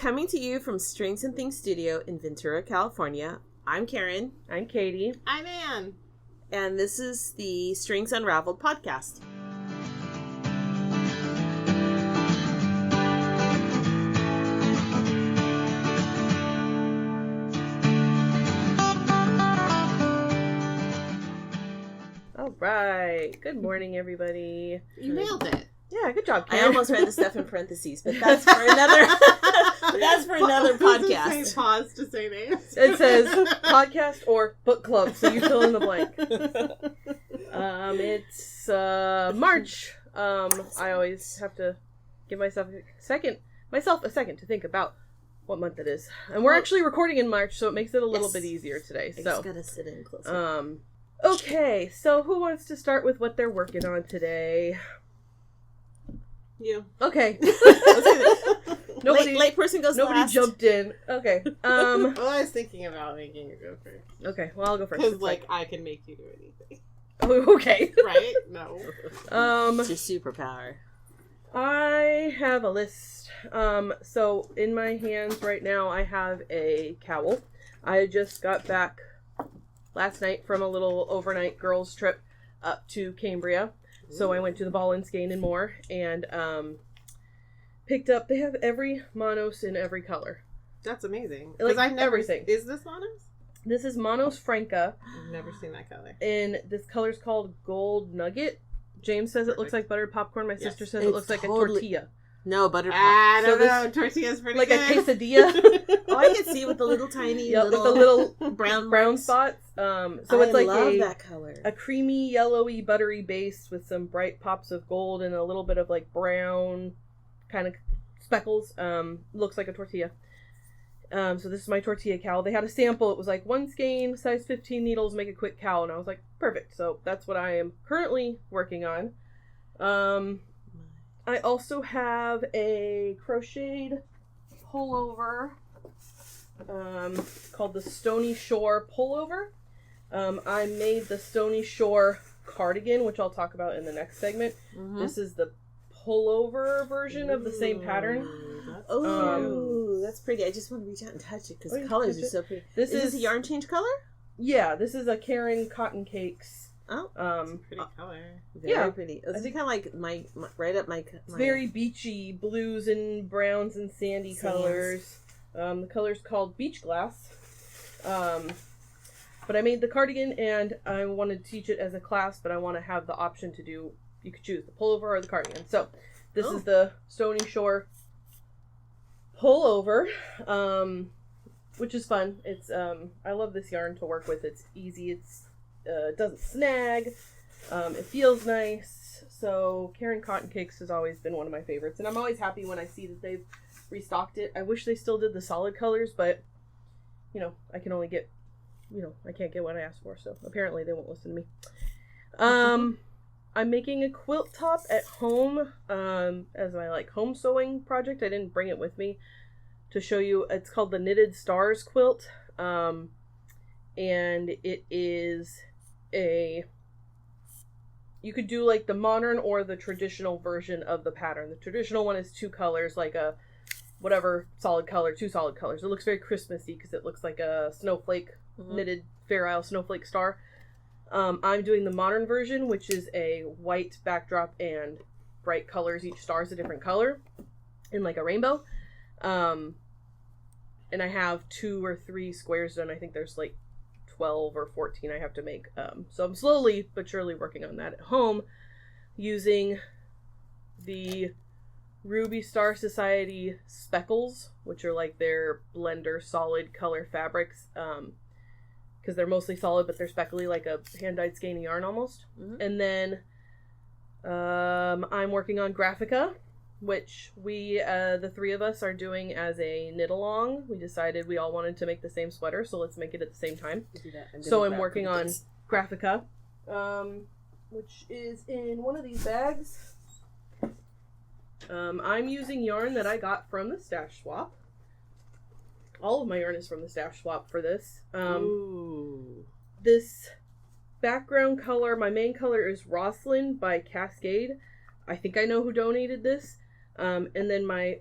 coming to you from Strings and Things Studio in Ventura, California. I'm Karin. I'm Kaity. I'm Ann. And this is the Strings Unraveled podcast. All right. Good morning, everybody. You nailed it. Yeah, good job, Karin. I almost read the stuff in parentheses, but that's for another. That's for another podcast. Does it say pause to say names? It says podcast or book club, so you fill in the blank. It's March. I always have to give myself a second to think about what month it is, and we're actually recording in March, so it makes it a little bit easier today. I So just gotta sit in closer. Okay, so who wants to start with what they're working on today? You. Okay. Late person goes Nobody last. jumped in. Okay. Well, I was thinking about making you go first. Okay, well, I'll go first. Because, I can make you do anything. Oh, okay. Right? No. It's your superpower. I have a list. So in my hands right now, I have a cowl. I just got back last night from a little overnight girls trip up to Cambria. So I went to the Ball and Skein and more, and picked up. They have every Monos in every color. That's amazing. Like, I've never everything. Is this Monos? This is Monos Franca, I've never seen that color. and this color's called Gold Nugget. James says it looks like buttered popcorn. My sister says it It's looks like totally- a tortilla. No, butter. I So don't know. Tortilla's pretty Like good. a quesadilla. Oh, I can see with the little tiny Yeah, with the little brown brown spots. So it's I like love that color. a creamy, yellowy, buttery base with some bright pops of gold and a little bit of like brown kind of speckles. Looks like a tortilla. So this is my tortilla cowl. They had a sample. It was like 1 skein, size 15 needles, make a quick cowl. And I was like, perfect. So that's what I am currently working on. I also have a crocheted pullover called the Stony Shore pullover. I made the Stony Shore cardigan, which I'll talk about in the next segment. Mm-hmm. This is the pullover version of the same pattern. Oh, that's pretty. I just want to reach out and touch it because the colors are so pretty. This is this a yarn change color? Yeah, this is a Karin Cotton Cakes. Oh, Pretty color. very pretty. It's kind of like my right up my. It's very beachy, blues and browns and sandy colors. The color's called Beach Glass. But I made the cardigan and I wanted to teach it as a class, but I want to have the option to do, you could choose the pullover or the cardigan. So this is the Stony Shore pullover, which is fun. It's I love this yarn to work with. It's easy. It doesn't snag. It feels nice. So Karin Cotton Cakes has always been one of my favorites, and I'm always happy when I see that they've restocked it. I wish they still did the solid colors, but I can only get, I can't get what I asked for. So apparently they won't listen to me. I'm making a quilt top at home as my home sewing project. I didn't bring it with me to show you. It's called the Knitted Stars quilt, and it is you could do like the modern or the traditional version of the pattern. The traditional one is 2 colors, like a whatever solid color, 2 solid colors. It looks very Christmassy because it looks like a snowflake, knitted Fair Isle snowflake star. I'm doing the modern version, which is a white backdrop and bright colors. Each star is a different color in like a rainbow. And I have 2 or 3 squares done. I think there's like 12 or 14 I have to make. So I'm slowly but surely working on that at home using the Ruby Star Society speckles, which are like their blender solid color fabrics, because they're mostly solid but they're speckly, like a hand-dyed skein of yarn almost. And then I'm working on Graphica, which we, the 3 of us, are doing as a knit-along. We decided we all wanted to make the same sweater, so let's make it at the same time. So I'm working on Graphica, which is in one of these bags. I'm using yarn that I got from the Stash Swap. All of my yarn is from the Stash Swap for this. This background color, my main color is Rosslyn by Cascade. I think I know who donated this. And then my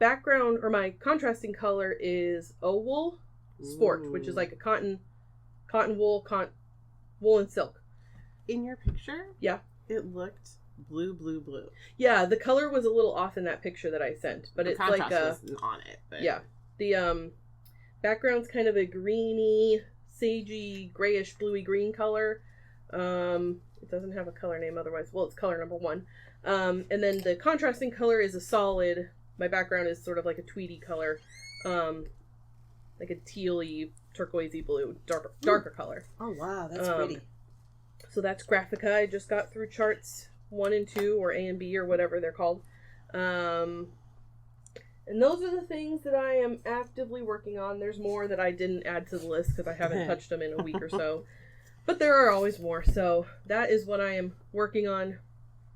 background or my contrasting color is wool sport, which is like a cotton wool, wool and silk. In your picture? Yeah. It looked blue. Yeah, the color was a little off in that picture that I sent, but it's like wasn't on it. But... Yeah. The background's kind of a greeny, sagey, grayish, bluey green color. It doesn't have a color name otherwise. Well, it's color number 1. And then the contrasting color is a solid. My background is sort of like a tweedy color, like a tealy, turquoisey blue, darker color. Oh wow, that's pretty. So that's Graphica. I just got through charts 1 and 2, or A and B, or whatever they're called. And those are the things that I am actively working on. There's more that I didn't add to the list because I haven't touched them in a week or so. But there are always more. So that is what I am working on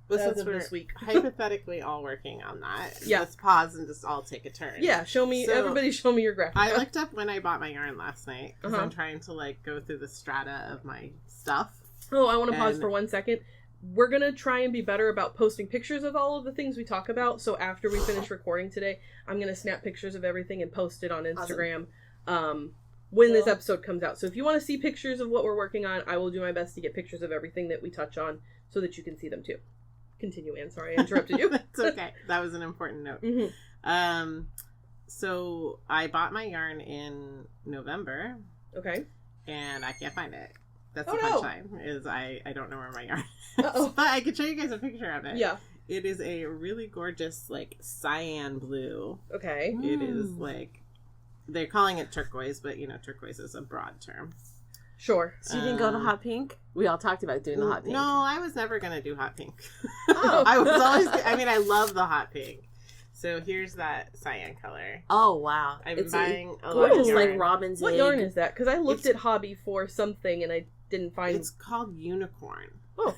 as of this week. Hypothetically all working on that. Yeah. Let's pause and just all take a turn. Yeah, everybody show me your Graphica. I looked up when I bought my yarn last night because I'm trying to like go through the strata of my stuff. Oh, I want to pause for 1 second. We're going to try and be better about posting pictures of all of the things we talk about. So after we finish recording today, I'm going to snap pictures of everything and post it on Instagram when this episode comes out. So if you want to see pictures of what we're working on, I will do my best to get pictures of everything that we touch on so that you can see them too. Continue, Anne. Sorry, I interrupted you. It's okay. That was an important note. Mm-hmm. So I bought my yarn in November. Okay. And I can't find it. That's the punchline, is I don't know where my yarn is. Uh-oh. But I could show you guys a picture of it. Yeah. It is a really gorgeous, like, cyan blue. Okay. It is, like, they're calling it turquoise, but, you know, turquoise is a broad term. Sure. So you didn't go to hot pink? We all talked about doing the hot pink. No, I was never going to do hot pink. Oh. I love the hot pink. So here's that cyan color. Oh, wow. I've been It's buying a lot gorgeous, of like yarn. robin's What egg. yarn is that? Because I looked at Hobby for something and I didn't find... It's called unicorn. Oh.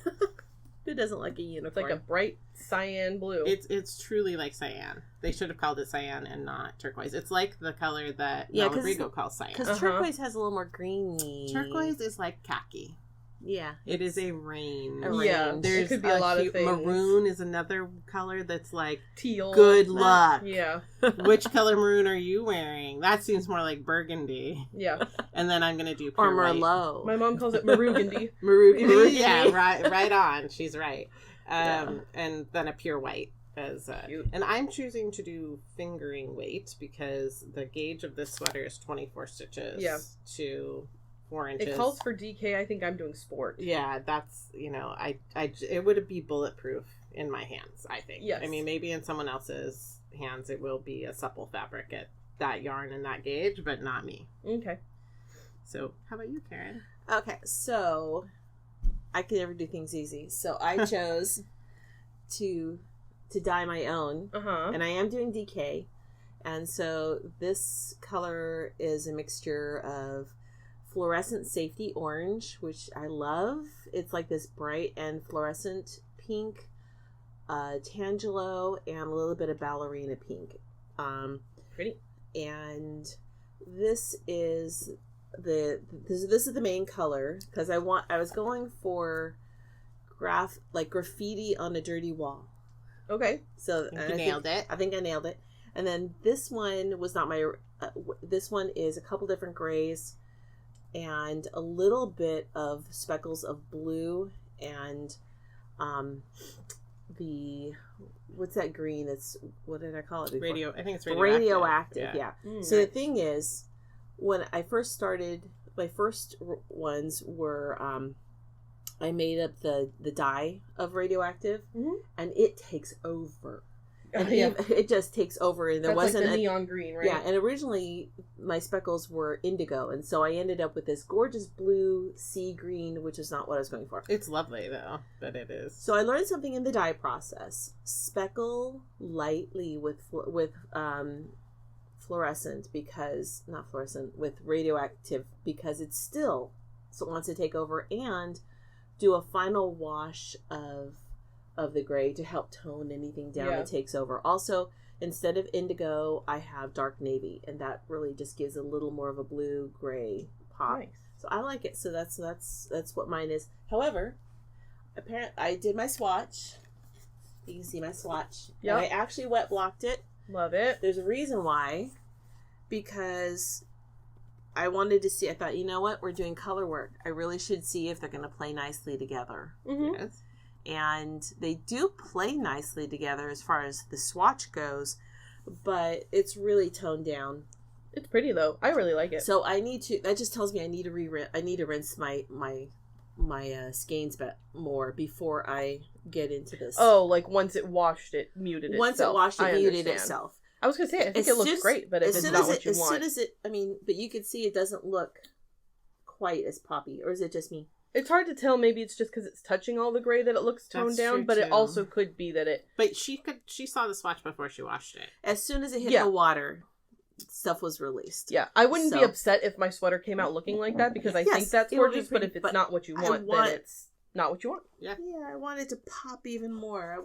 Who doesn't like a It's unicorn? like a bright cyan blue. It's truly like cyan. They should have called it cyan and not turquoise. It's like the color that Malabrigo calls cyan. Because turquoise has a little more greeny. Turquoise is like khaki. Yeah. It is a range. Yeah, There's it could be a lot of things. Maroon is another color that's like teal. good luck. Yeah. Which color maroon are you wearing? That seems more like burgundy. Yeah. And then I'm going to do Or pure white. Merlot. My mom calls it marugandy. Marugandy. Yeah, right on. She's right. And then a pure white. And I'm choosing to do fingering weight because the gauge of this sweater is 24 stitches to 4 inches. It calls for DK. I think I'm doing sport. Yeah, that's, you know, it would be bulletproof in my hands, I think. Yes. I mean, maybe in someone else's hands it will be a supple fabric at that yarn and that gauge, but not me. Okay. So, how about you, Karin? Okay, so I could never do things easy. So I chose to dye my own. And I am doing DK. And so this color is a mixture of fluorescent safety orange, which I love. It's like this bright and fluorescent pink, tangelo, and a little bit of ballerina pink. Pretty. And this is the main color because I was going for graffiti on a dirty wall. Okay. So I think I nailed it. And then this one was not my. This one is a couple different grays, and a little bit of speckles of blue, and what's that green? It's, what did I call it before? I think it's radioactive. Yeah. So nice. the thing is, when I first started, my first ones were I made up the dye of radioactive, and it takes over. And it just takes over, and there wasn't like the neon green, right? Yeah, and originally my speckles were indigo, and so I ended up with this gorgeous blue sea green, which is not what I was going for. It's lovely though, but it is. So I learned something in the dye process: speckle lightly with fluorescent, because not fluorescent, with radioactive, because it still wants to take over, and do a final wash of the gray to help tone anything down that takes over. Also, instead of indigo, I have dark navy, and that really just gives a little more of a blue gray pop. Nice. So I like it. So that's what mine is. However, apparently I did my swatch. You can see my swatch. Yeah. I actually wet blocked it Love it. There's a reason why. Because I wanted to see, I thought, you know what? We're doing color work. I really should see if they're going to play nicely together. Mm-hmm. Yes. And they do play nicely together as far as the swatch goes, but it's really toned down. It's pretty though. I really like it. So I need to, that just tells me I need to rinse my skeins more before I get into this. Oh, like once it washed, it muted itself. Once it washed, it muted itself. I was going to say, I think it looks great, but if it's not what you want. As soon as it, I mean, but you can see it doesn't look quite as poppy, or is it just me? It's hard to tell. Maybe it's just because it's touching all the gray that it looks toned down, but it also could be that it... But she saw the swatch before she washed it. As soon as it hit the water, stuff was released. Yeah, I wouldn't be upset if my sweater came out looking like that, because I think that's gorgeous, but if it's not what you want, then it's not what you want. Yeah, I want it to pop even more.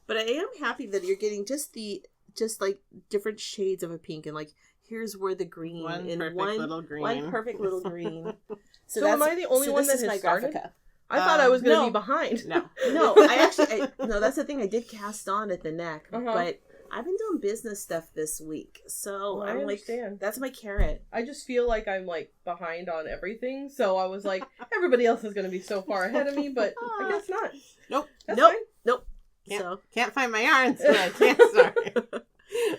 But I am happy that you're getting just like different shades of a pink, and like here's where the green one perfect little green. So am I the only one that has started? I thought I was going to be behind. No, no. That's the thing. I did cast on at the neck, but I've been doing business stuff this week, so I understand. That's my carrot. I just feel like I'm like behind on everything, so I was like, everybody else is going to be so far ahead of me, but I guess not. Nope. That's fine. Nope. Can't find my yarn, so I can't start.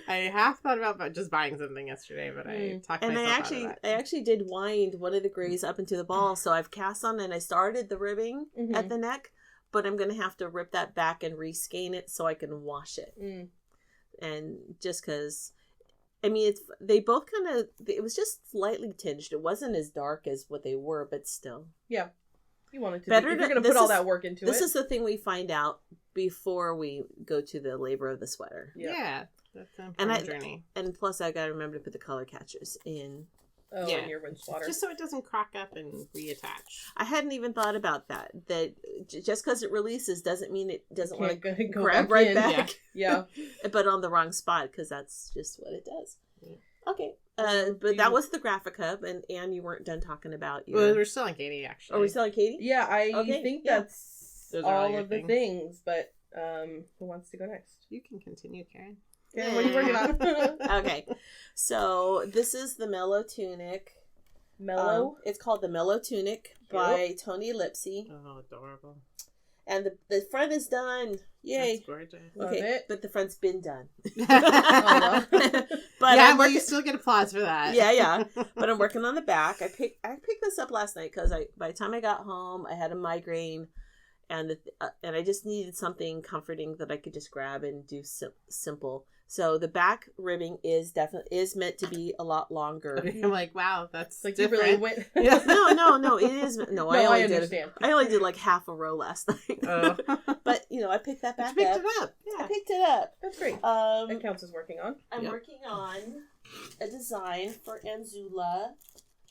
I half thought about just buying something yesterday, but I talked myself out of that. I actually did wind one of the grays up into the ball, so I've cast on and I started the ribbing at the neck, but I'm going to have to rip that back and reskein it so I can wash it. And just because, I mean, they both kind of, it was just slightly tinged. It wasn't as dark as what they were, but still. Yeah. You wanted to better. If you're going to put all that work into it. This is the thing we find out before we go to the labor of the sweater. Yeah. That's an important journey. And plus, I got to remember to put the color catchers in. Oh, in your rinse water. Just so it doesn't crock up and reattach. I hadn't even thought about that. That just because it releases doesn't mean it doesn't want to go grab right back. Yeah. But on the wrong spot, because that's just what it does. Yeah. Okay. But that was the graphic hub, and Anne, you weren't done talking about your... Well, we're still on Kaity, actually. Are we still on Kaity? Yeah, I think that's all of the things, but who wants to go next? You can continue, Karin. Karin, what are you working on? Okay. So, this is the Mellow Tunic. Mellow? It's called the Mellow Tunic by Tony Lipsy. Oh, adorable. And the front is done. Yay. That's gorgeous. Okay, Love it. but the front's been done. Oh, well. But you still get applause for that. Yeah. But I'm working on the back. I picked this up last night because by the time I got home, I had a migraine, and I just needed something comforting that I could just grab and do simple. So the back ribbing is meant to be a lot longer. I'm like, wow, that's like different. You really went. No, it is. No, I understand. I only did like half a row last night. Oh. But I picked that back up. You picked it up. Yeah. I picked it up. That's great. That counts as working on. I'm working on a design for Anzula.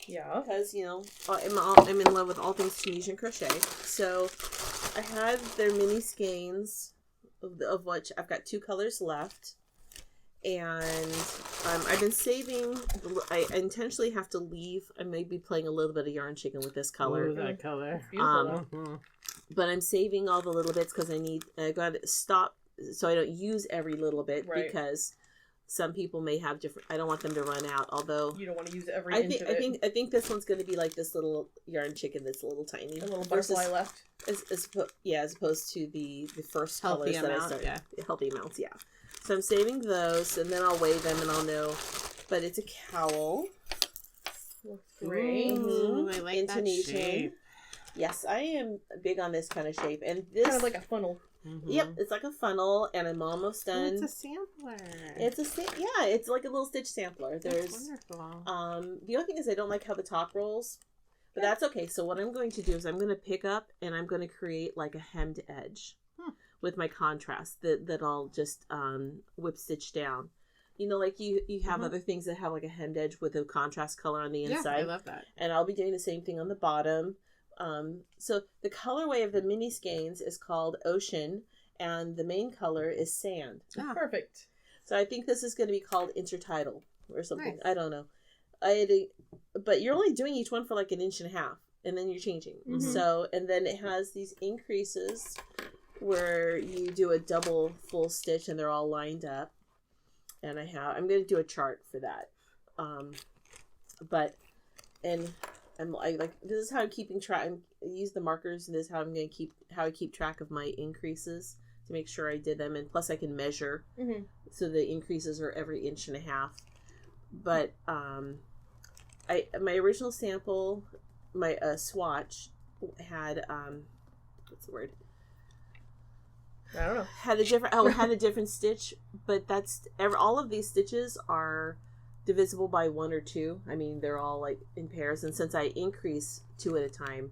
Yeah. Because, I'm in love with all things Tunisian crochet. So I had their mini skeins, of which I've got 2 colors left. And I've been saving, I intentionally have to leave, I may be playing a little bit of yarn chicken with this color. Ooh, that color. Beautiful. But I'm saving all the little bits because I got to stop so I don't use every little bit, because some people may have different, I don't want them to run out, although you don't want to use every inch of it. I think this one's going to be like this little yarn chicken that's a little tiny. A little butterfly left. As opposed to the first healthy colors amount, that I started. Healthy amounts, yeah. So I'm saving those, and then I'll weigh them, and I'll know. But it's a cowl. Great. Ooh, I like that shape. Yes, I am big on this kind of shape, and this kind of like a funnel. Mm-hmm. Yep, it's like a funnel, and I'm almost done. Oh, it's a sampler. It's like a little stitch sampler. That's wonderful. The only thing is I don't like how the top rolls, but that's okay. So what I'm going to do is I'm going to pick up and I'm going to create like a hemmed edge with my contrast that I'll just whip stitch down. Like you have other things that have like a hemmed edge with a contrast color on the inside. Yeah, I love that. And I'll be doing the same thing on the bottom. So the colorway of the mini skeins is called Ocean, and the main color is Sand. Perfect. So I think this is going to be called Intertidal or something. Nice. I don't know. But you're only doing each one for like 1.5 inches, and then you're changing. Mm-hmm. So, and then it has these increases where you do a double full stitch and they're all lined up. And I'm going to do a chart for that. This is how I'm keeping track. I use the markers, and this is how I keep track of my increases to make sure I did them. And plus I can measure. Mm-hmm. So the increases are every 1.5 inches. But, my original sample, my swatch had, what's the word? I don't know. Had a different stitch, but all of these stitches are divisible by 1 or 2. I mean, they're all like in pairs, and since I increase 2 at a time,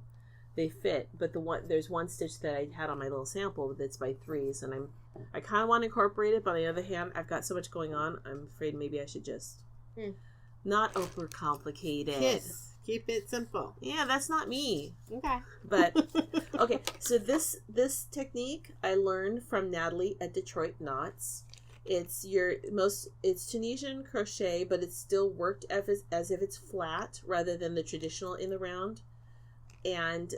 they fit. But there's one stitch that I had on my little sample that's by 3s, and I kind of want to incorporate it, but on the other hand, I've got so much going on, I'm afraid maybe I should just not overcomplicate it. Yes. Keep it simple. Yeah, that's not me. Okay. But, okay, so this technique I learned from Natalie at Detroit Knots. It's Tunisian crochet, but it's still worked as if it's flat rather than the traditional in the round. And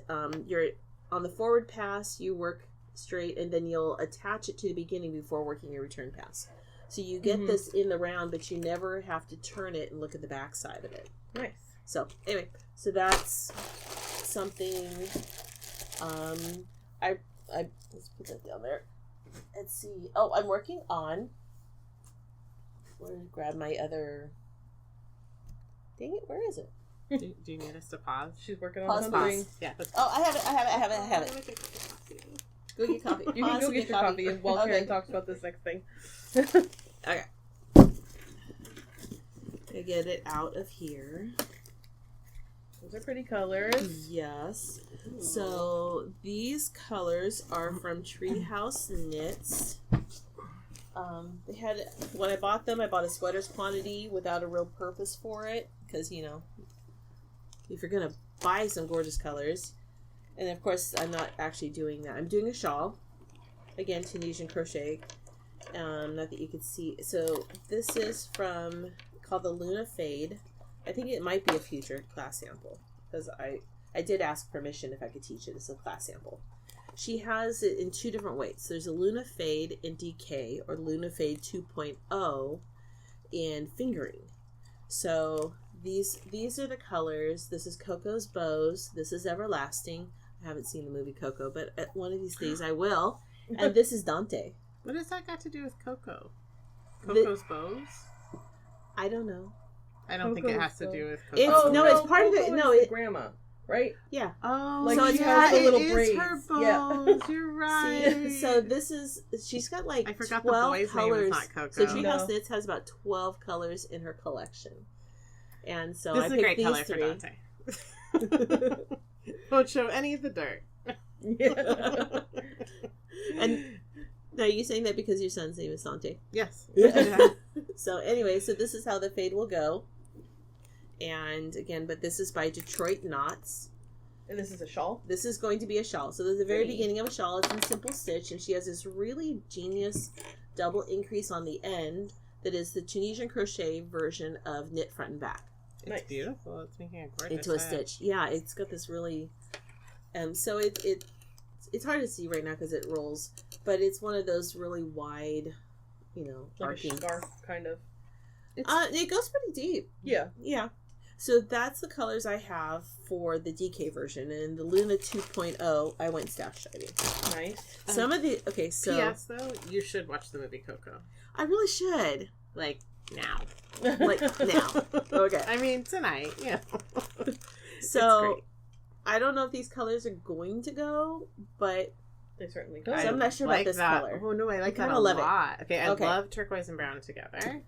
you're on the forward pass, you work straight, and then you'll attach it to the beginning before working your return pass. So you get this in the round, but you never have to turn it and look at the back side of it. Nice. So anyway, so that's something. Let's put that down there. Let's see. Oh, I'm working on. Where to grab my other? Dang it! Where is it? Do you need us to pause? She's working on something. Yeah. Oh, I have it. Go get coffee. You can go get your coffee while Karin talks about this next thing. Okay. I get it out of here. Those are pretty colors. Yes. So these colors are from Treehouse Knits. When I bought them, I bought a sweaters quantity without a real purpose for it, because if you're gonna buy some gorgeous colors, and of course I'm not actually doing that. I'm doing a shawl, again Tunisian crochet. Not that you could see. So this is called the Luna Fade. I think it might be a future class sample, because I did ask permission if I could teach it as a class sample. She has it in 2 different ways. There's a Luna Fade in DK, or Luna Fade 2.0 in fingering. So these are the colors. This is Coco's Bows. This is Everlasting. I haven't seen the movie Coco, but at one of these days I will. And this is Dante. What does that got to do with Coco? Coco's Bows? I don't know. I don't think it has to do with Coco. It's part of it. No, it's grandma, right? Yeah. Oh, like so she has the little it braids. Is her bows. Yeah. You're right. See, so she's got like I forgot 12 the boy's colors. name is not Coco. So Treehouse Knits has about 12 colors in her collection, and so this I is a picked great these color 3. for Dante. Won't show any of the dirt. Yeah. And now, are you saying that because your son's name is Dante? Yes. So anyway, so this is how the fade will go. And again, but this is by Detroit Knots. And this is a shawl? This is going to be a shawl. So this is the very beginning of a shawl. It's in simple stitch, and she has this really genius double increase on the end that is the Tunisian crochet version of knit front and back. It's beautiful. It's making a gorgeous into a stitch. Yeah, it's got this really... so it's hard to see right now because it rolls, but it's one of those really wide, like arcing. A scarf, kind of. It goes pretty deep. Yeah. Yeah. So that's the colors I have for the DK version. And the Luna 2.0, I went stash shiny. Nice. Some of the... Okay, so... P.S. though, you should watch the movie Coco. I really should. Like, now. Like, now. Okay. I mean, tonight, yeah. So, I don't know if these colors are going to go, but... They certainly go. So I'm not sure about this color. Oh, no, I like that a lot. Okay, I love turquoise and brown together.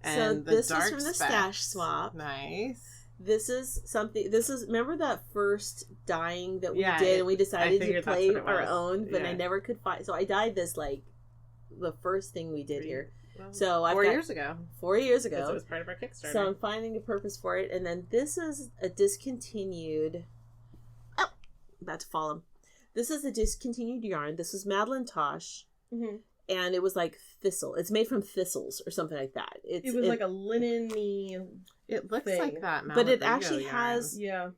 And so this dark is from the stash swap. Nice. This is something. Remember that first dyeing that we did, and we decided to play our own, but I never could find. So I dyed this like the first thing we did here. Well, so 4 years ago. 4 years ago. It was part of our Kickstarter. So I'm finding a purpose for it, and then this is a discontinued. Oh, about to fall. This is a discontinued yarn. This is Madeline Tosh. Mm-hmm. And it was like thistle. It's made from thistles or something like that. It was like a linen-y It looks thing. like that, but it actually yarn. has. Yeah.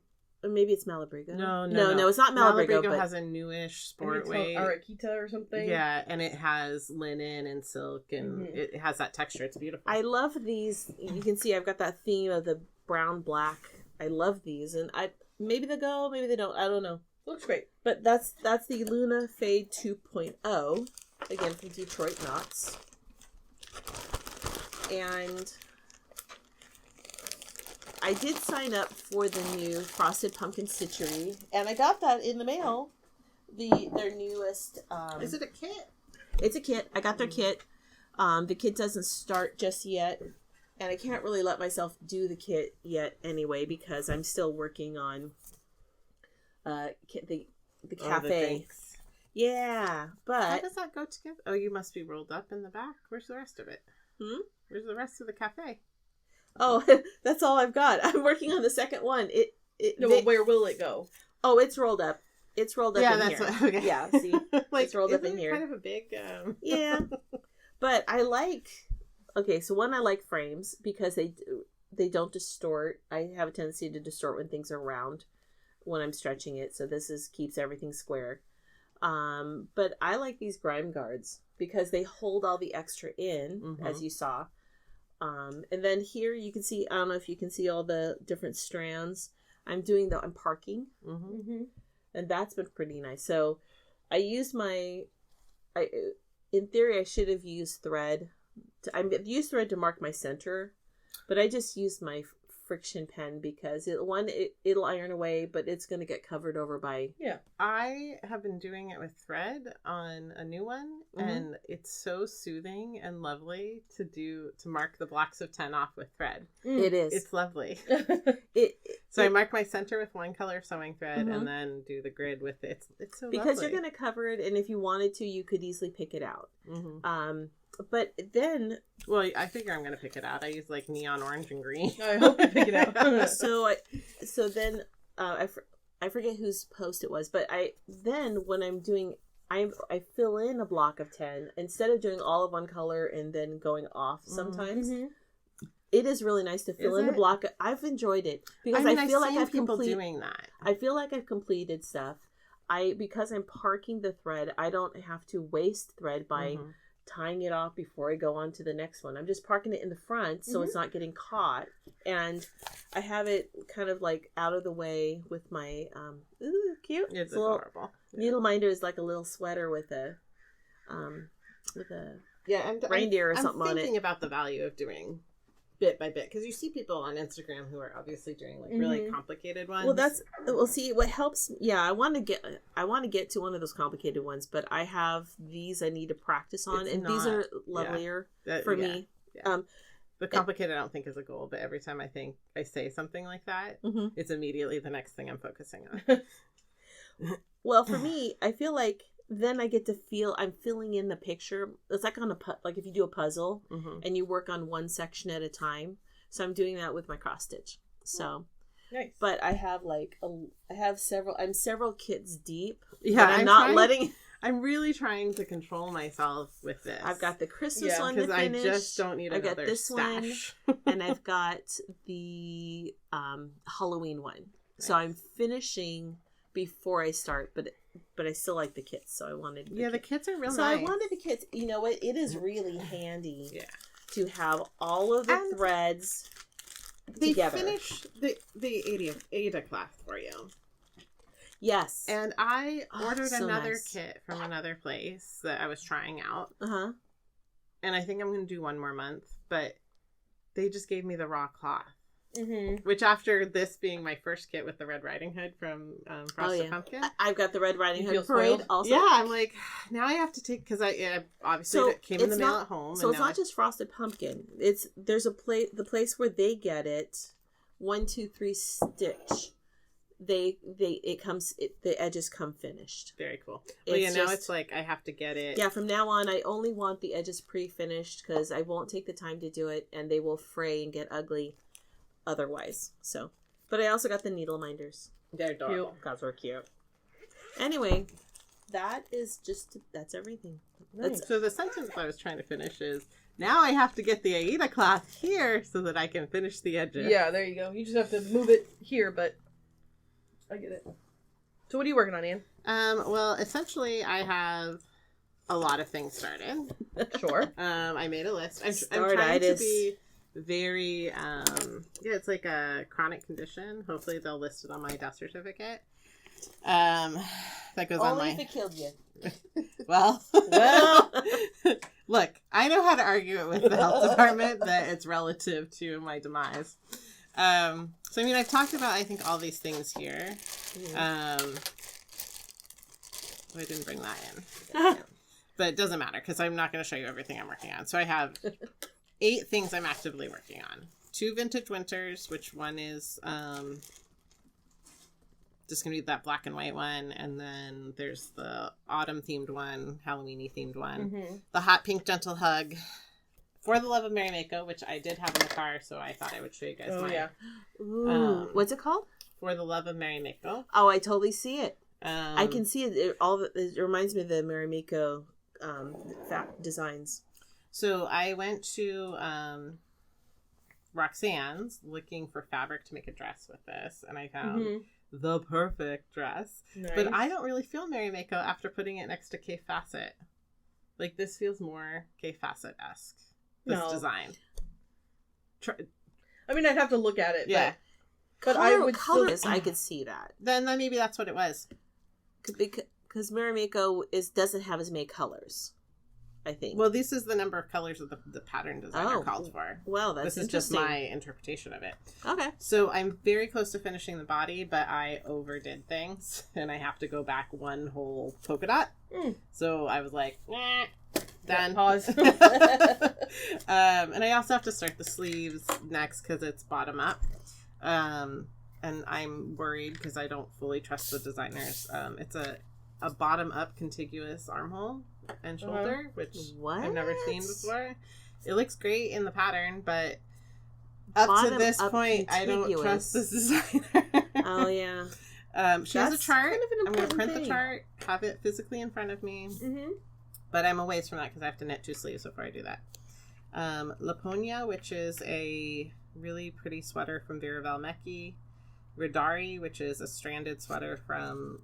maybe it's Malabrigo. No, it's not Malabrigo. Malabrigo has a newish sport weight. Arakita or something. Yeah, and it has linen and silk, and it has that texture. It's beautiful. I love these. You can see I've got that theme of the brown black. I love these, and maybe they go, maybe they don't. I don't know. Looks great. But that's the Luna Fade 2.0, again from Detroit Knots. And I did sign up for the new Frosted Pumpkin Stitchery, and I got that in the mail. Their newest. Is it a kit? It's a kit. I got their kit. The kit doesn't start just yet, and I can't really let myself do the kit yet anyway because I'm still working on the cafe. Yeah, but how does that go together? Oh, you must be rolled up in the back. Where's the rest of it? Where's the rest of the cafe? Oh, that's all I've got. I'm working on the second one. Where will it go? Oh, it's rolled up. It's rolled up in here. Okay. Yeah, see? It's rolled up in here. Kind of a big... Yeah. But I like... Okay, so one, I like frames because they don't distort. I have a tendency to distort when things are round when I'm stretching it. So this keeps everything square. But I like these grime guards because they hold all the extra in, as you saw. And then here you can see, I don't know if you can see all the different strands. I'm parking. And that's been pretty nice. So I used in theory, I should have used thread. I've used thread to mark my center, but I just used my friction pen because it'll iron away, but it's going to get covered over by... Yeah. I have been doing it with thread on a new one, and it's so soothing and lovely to mark the blocks of 10 off with thread. It is. It's lovely. I mark my center with one color sewing thread and then do the grid with it. It's so because lovely. You're going to cover it, and if you wanted to, you could easily pick it out. But then... Well, I figure I'm going to pick it out. I use like neon orange and green. I hope you pick it out. So then I forget whose post it was, but when I'm doing... I fill in a block of 10 instead of doing all of one color and then going off sometimes. It is really nice to fill in a block. I've enjoyed it because I feel like I've doing that. I feel like I've completed stuff. Because I'm parking the thread, I don't have to waste thread by tying it off before I go on to the next one. I'm just parking it in the front so it's not getting caught, and I have it kind of like out of the way with my cute. It's adorable. Needleminder is like a little sweater with a reindeer or something on it. I'm thinking about the value of doing bit by bit because you see people on Instagram who are obviously doing like really complicated ones. See what helps. Yeah, I want to get to one of those complicated ones, but I have these I need to practice on, these are lovelier for me. Yeah. The complicated I don't think is a goal, but every time I say something like that, it's immediately the next thing I'm focusing on. Well, for me, I feel like then I get to feel I'm filling in the picture. It's like like if you do a puzzle and you work on one section at a time. So I'm doing that with my cross stitch. So nice. But I have I'm several kits deep. Yeah, I'm really trying to control myself with this. I've got the Christmas one to finish. I just don't need another this stash. one, and I've got the Halloween one. Nice. So I'm finishing before I start, but I still like the kits, so I wanted the kits are real so nice. I wanted the kits. You know what? It is really handy to have all of the threads together. They finished the Ada class for you. Yes. And I ordered another kit from another place that I was trying out. And I think I'm going to do one more month, but they just gave me the raw cloth. Which after this being my first kit with the Red Riding Hood from Frosted Pumpkin. I've got the Red Riding Hood parade also. Yeah, I'm like, now I have to take, because I obviously it came in the mail at home. So it's not just Frosted Pumpkin. There's the place where they get it, 1, 2, 3 stitch. The edges come finished. Very cool. Well, now it's like I have to get it. Yeah, from now on I only want the edges pre-finished because I won't take the time to do it and they will fray and get ugly otherwise. So, but I also got the needle minders. They're adorable. Because we're cute. Anyway, that's everything. Nice. So the sentence I was trying to finish is, now I have to get the Aida cloth here so that I can finish the edges. Yeah, there you go. You just have to move it here, but I get it. So what are you working on, Anne? Well, essentially, I have a lot of things started. Sure. I made a list. I'm trying to be very, it's like a chronic condition. Hopefully they'll list it on my death certificate. That goes on my... Only if it killed you. Well, look, I know how to argue it with the health department that it's relative to my demise. So, I mean, I've talked about, I think, all these things here. I didn't bring that in. But it doesn't matter, because I'm not going to show you everything I'm working on. So I have 8 things I'm actively working on. 2 vintage winters, which one is just going to be that black and white one. And then there's the autumn-themed one, Halloween-y themed one. Mm-hmm. The hot pink gentle hug. For the Love of Mary Mako, which I did have in the car, so I thought I would show you guys mine. Yeah. Ooh. What's it called? For the Love of Mary Mako. Oh, I totally see it. I can see it. It reminds me of the Mary Mako designs. So I went to Roxanne's looking for fabric to make a dress with this, and I found the perfect dress. Nice. But I don't really feel Mary Mako after putting it next to Kay Fassett. Like, this feels more Kay Fassett-esque. This design. I mean, I'd have to look at it. Yeah. But I would colors. I could see that. Then maybe that's what it was. Because Mary Mako doesn't have as many colors, I think. Well, this is the number of colors that the pattern designer called for. Well, that's This is just my interpretation of it. Okay. So I'm very close to finishing the body, but I overdid things, and I have to go back one whole polka dot. So I was like, done. Pause. And I also have to start the sleeves next because it's bottom up. And I'm worried because I don't fully trust the designers. It's a bottom up contiguous armhole and shoulder, which I've never seen before. It looks great in the pattern, but up to this point, I don't trust this designer. Oh, yeah. She has a chart. I'm going to print the chart, have it physically in front of me. Mm-hmm. But I'm a ways from that because I have to knit 2 sleeves before I do that. Laponia, which is a really pretty sweater from Vera Valmecchi. Ridari, which is a stranded sweater from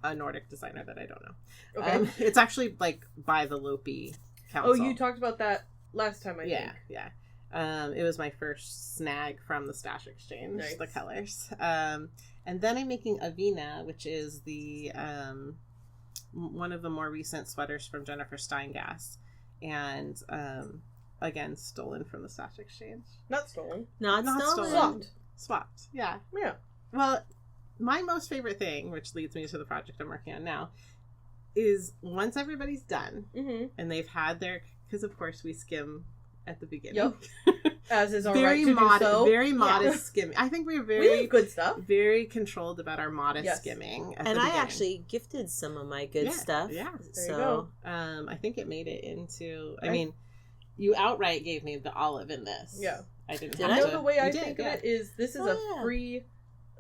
a Nordic designer that I don't know. Okay. It's actually like by the Lopi Council. Oh, you talked about that last time, I think. Yeah. It was my first snag from the Stash Exchange, the colors. And then I'm making Avina, which is the one of the more recent sweaters from Jennifer Steingass. And again, stolen from the Stash Exchange. Not stolen. Not stolen. Swapped. Yeah. Well, my most favorite thing, which leads me to the project I'm working on now, is once everybody's done and they've had their, because of course we skim at the beginning. Yep. As is our right to do so. Very modest skimming. I think we're very good stuff. Very controlled about our modest skimming. At the beginning. I actually gifted some of my good stuff. Yeah. There you go. I think it made it into. I mean, you outright gave me the olive in this. Yeah. I didn't. I know the way I think of it is this is a free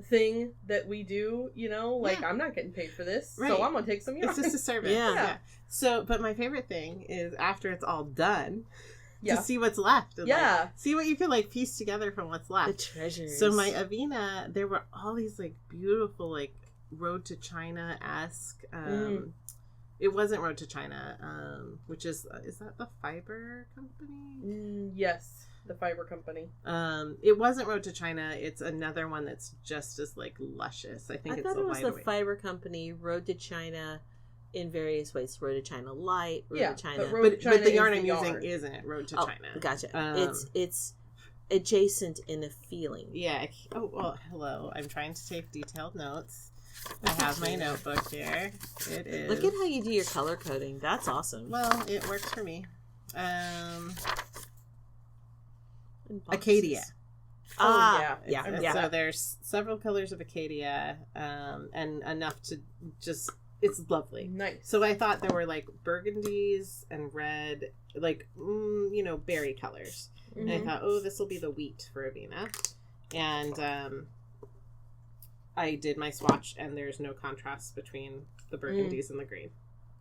thing that we do, you know, like I'm not getting paid for this, so I'm gonna take some. It's just a service. Yeah. So, but my favorite thing is after it's all done, to see what's left. And like, see what you can like piece together from what's left. The treasures. So my Avina, there were all these like beautiful like Road to China-esque. It wasn't Road to China, which is that the fiber company? Yes. The fiber company. It wasn't Road to China. It's another one that's just as like luscious. I think it's thought it was the fiber company. Road to China, in various ways. Road to China Light. Road to China. But the yarn I'm using isn't Road to China. Gotcha. It's adjacent in a feeling. Yeah. Oh well. Hello. I'm trying to take detailed notes. I have my notebook here. It is. Look at how you do your color coding. That's awesome. Well, it works for me. Acadia. Yeah. So there's several colors of Acadia, and enough to just, it's lovely. Nice. So I thought there were like burgundies and red, like, berry colors. Mm-hmm. And I thought, this will be the wheat for Avina. And I did my swatch, and there's no contrast between the burgundies and the green.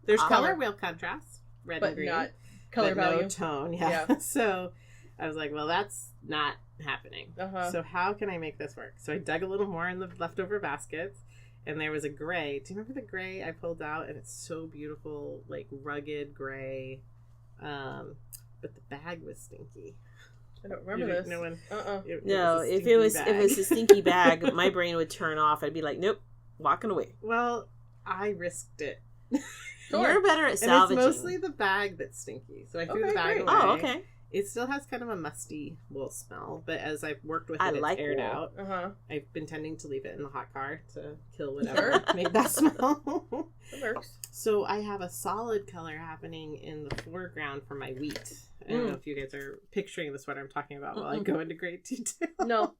There's color wheel contrast, red and green. Not color but value. No tone, yeah. So I was like, well, that's not happening. So how can I make this work? So I dug a little more in the leftover baskets, and there was a gray. Do you remember the gray I pulled out? And it's so beautiful, like rugged gray. But the bag was stinky. I don't remember this. No one. No, if it was a stinky bag, my brain would turn off. I'd be like, nope, walking away. Well, I risked it. Sure. You're better at salvaging. And it's mostly the bag that's stinky. So I threw the bag away. Oh, okay. It still has kind of a musty wool smell, but as I've worked with it, it's aired out. I've been tending to leave it in the hot car to kill whatever made that smell. It works. So I have a solid color happening in the foreground for my wheat. I don't know if you guys are picturing the sweater I'm talking about while I go into great detail. No.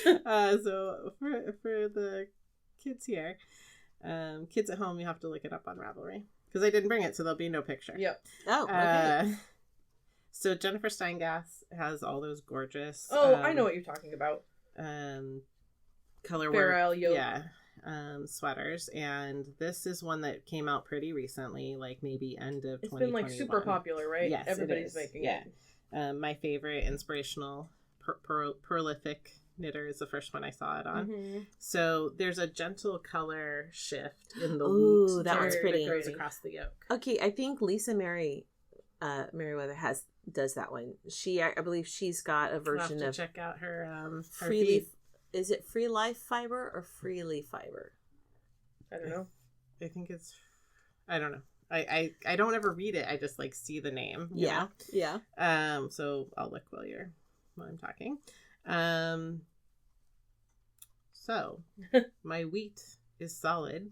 So for the kids here, kids at home, you have to look it up on Ravelry. Because I didn't bring it, so there'll be no picture. Yep. Oh, okay. So Jennifer Steingass has all those gorgeous... I know what you're talking about. Color Farrell work. yoke. Yeah. Sweaters. And this is one that came out pretty recently, like maybe end of 2021. It's been like super popular, right? Yes, everybody's making it. My favorite inspirational prolific knitter is the first one I saw it on. So there's a gentle color shift in the wheat. That one's pretty. That goes across the yoke. Okay, I think Lisa Merriweather does that one. I believe she's got a version of check out her free leaf. Is it free life fiber or free leaf fiber? I don't know. I think it's. I don't know. I don't ever read it. I just like see the name. Yeah. So I'll look while I'm talking. So my wheat is solid,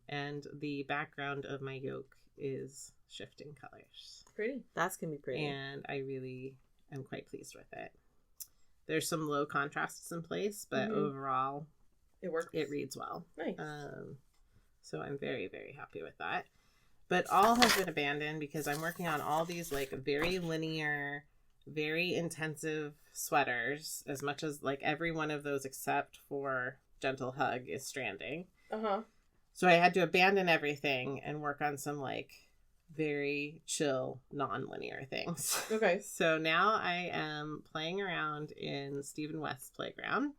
and the background of my yoke is shifting colors. Pretty. That's gonna be pretty. And I really am quite pleased with it. There's some low contrasts in place, but overall, it works. It reads well. Nice. So I'm very, very happy with that. But all has been abandoned because I'm working on all these like very linear, very intensive sweaters, as much as like every one of those except for Gentle Hug is stranding. So I had to abandon everything and work on some like very chill, non-linear things. Okay. So now I am playing around in Stephen West's playground,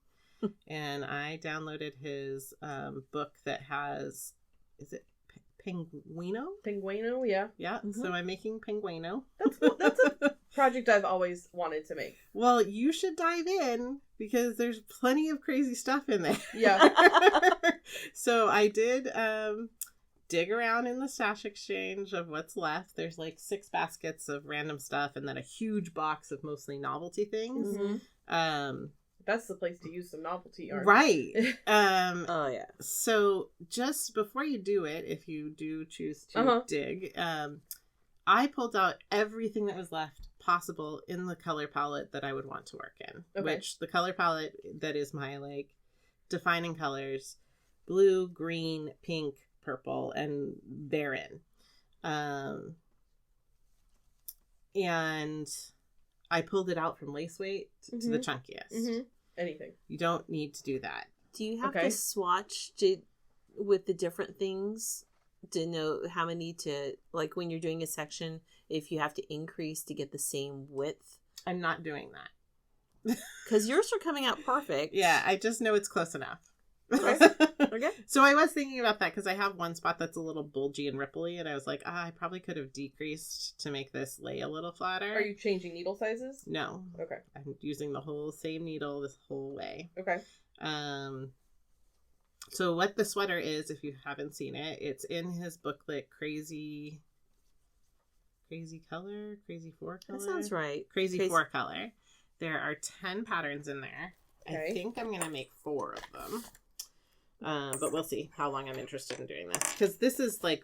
and I downloaded his book that has, is it Pinguino? Pinguino, yeah. Yeah. So I'm making Pinguino. That's a project I've always wanted to make. Well, you should dive in because there's plenty of crazy stuff in there. Yeah. So I did dig around in the stash exchange of what's left. There's like 6 baskets of random stuff and then a huge box of mostly novelty things. That's the place to use some novelty art. Right. Oh, yeah. So just before you do it, if you do choose to dig, I pulled out everything that was left possible in the color palette that I would want to work in. Which the color palette that is my like defining colors, blue, green, pink, purple, and therein. And I pulled it out from lace weight to the chunkiest. Anything. You don't need to do that. Do you have to swatch with the different things to know how many to, like when you're doing a section, if you have to increase to get the same width? I'm not doing that. Because yours are coming out perfect. Yeah, I just know it's close enough. Okay. So I was thinking about that because I have one spot that's a little bulgy and ripply, and I was like, I probably could have decreased to make this lay a little flatter. Are you changing needle sizes? No. Okay. I'm using the whole same needle this whole way. Okay. So what the sweater is, if you haven't seen it, it's in his booklet, Crazy Color? Crazy 4 Color? That sounds right. Crazy 4 Color. There are 10 patterns in there. Okay. I think I'm going to make 4 of them. But we'll see how long I'm interested in doing this. Because this is like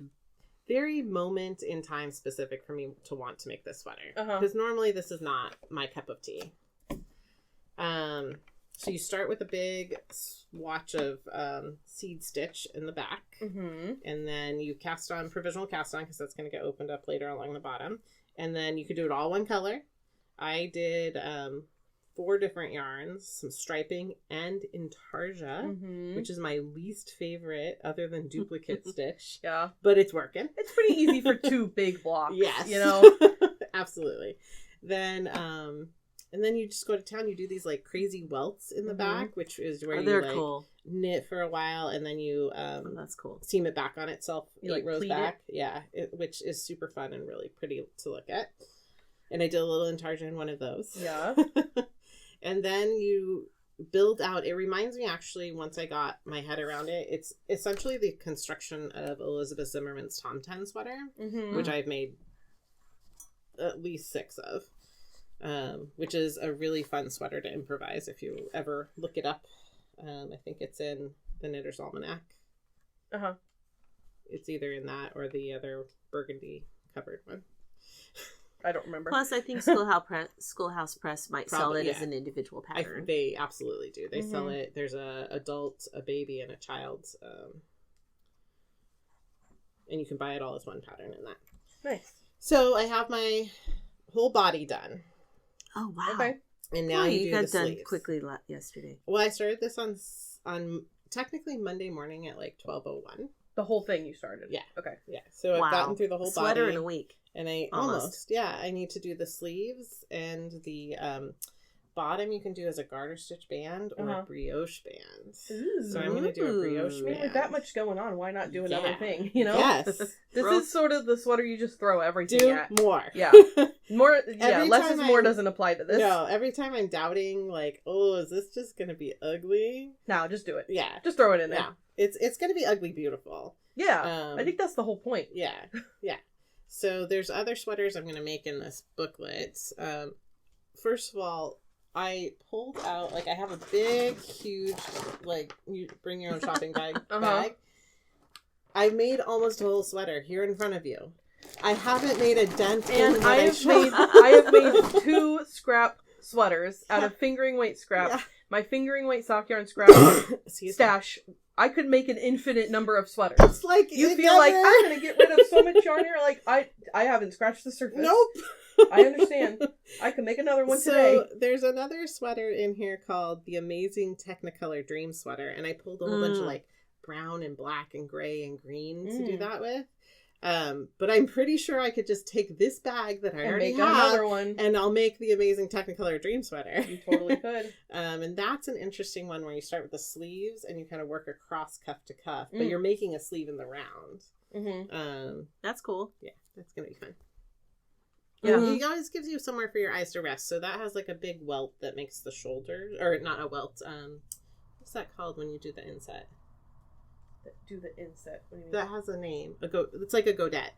very moment in time specific for me to want to make this sweater. Because normally this is not my cup of tea. So you start with a big swatch of seed stitch in the back. And then you cast on, provisional cast on, because that's going to get opened up later along the bottom. And then you could do it all one color. I did 4 different yarns, some striping, and intarsia, which is my least favorite other than duplicate stitch. Yeah. But it's working. It's pretty easy for 2 big blocks. Yes. You know? Absolutely. Then And then you just go to town. You do these like crazy welts in the back, which is where you like cool. knit for a while, and then you that's cool. Seam it back on itself. You like rows pleat back, which is super fun and really pretty to look at. And I did a little intarsia in one of those. Yeah. And then you build out. It reminds me actually. Once I got my head around it, it's essentially the construction of Elizabeth Zimmerman's Tom 10 sweater, which I've made at least 6 of. Which is a really fun sweater to improvise if you ever look it up. I think it's in the Knitter's Almanac. It's either in that or the other burgundy covered one. I don't remember. Plus, I think Schoolhouse Press might sell it as an individual pattern. They absolutely do. They sell it. There's a adult, a baby, and a child. And you can buy it all as one pattern in that. Nice. So I have my whole body done. Oh, wow. Okay. And now you got done sleeves. Quickly yesterday. Well, I started this on technically Monday morning at like 12:01. The whole thing you started? Yeah. Okay. Yeah. So I've gotten through the whole sweater body. in a week. And I almost. I need to do the sleeves and the bottom you can do as a garter stitch band or a brioche band. Ooh. So I'm going to do a brioche band. With that much going on, why not do another thing, you know? Yes. This is sort of the sweater you just throw everything at. Do more. Yeah. More. Yeah, less is more doesn't apply to this. No, every time I'm doubting, like, oh, is this just going to be ugly? No, just do it. Yeah. Just throw it in there. Yeah. It's going to be ugly beautiful. Yeah. I think that's the whole point. Yeah. Yeah. So there's other sweaters I'm going to make in this booklet. First of all, I pulled out, like, I have a big, huge, like, you bring your own shopping bag. I made almost a whole sweater here in front of you. I haven't made a dent in what I have made 2 scrap sweaters out of fingering weight scrap. Yeah. My fingering weight sock yarn scrap stash. I could make an infinite number of sweaters. It's like you feel like I'm gonna get rid of so much yarn here. Like I haven't scratched the surface. Nope. I understand. I can make another one today. So there's another sweater in here called the Amazing Technicolor Dream Sweater, and I pulled a whole bunch of like brown and black and gray and green to do that with. But I'm pretty sure I could just take this bag that I already have another one, and I'll make the Amazing Technicolor Dream Sweater. You totally could. And that's an interesting one where you start with the sleeves and you kind of work across cuff to cuff, but you're making a sleeve in the round. That's cool. Yeah, that's gonna be fun. Yeah, he always gives you somewhere for your eyes to rest. So that has like a big welt that makes the shoulders, or not a welt. What's that called when you do the inset? Do the inset. What do you mean? That has a name. It's like a godette.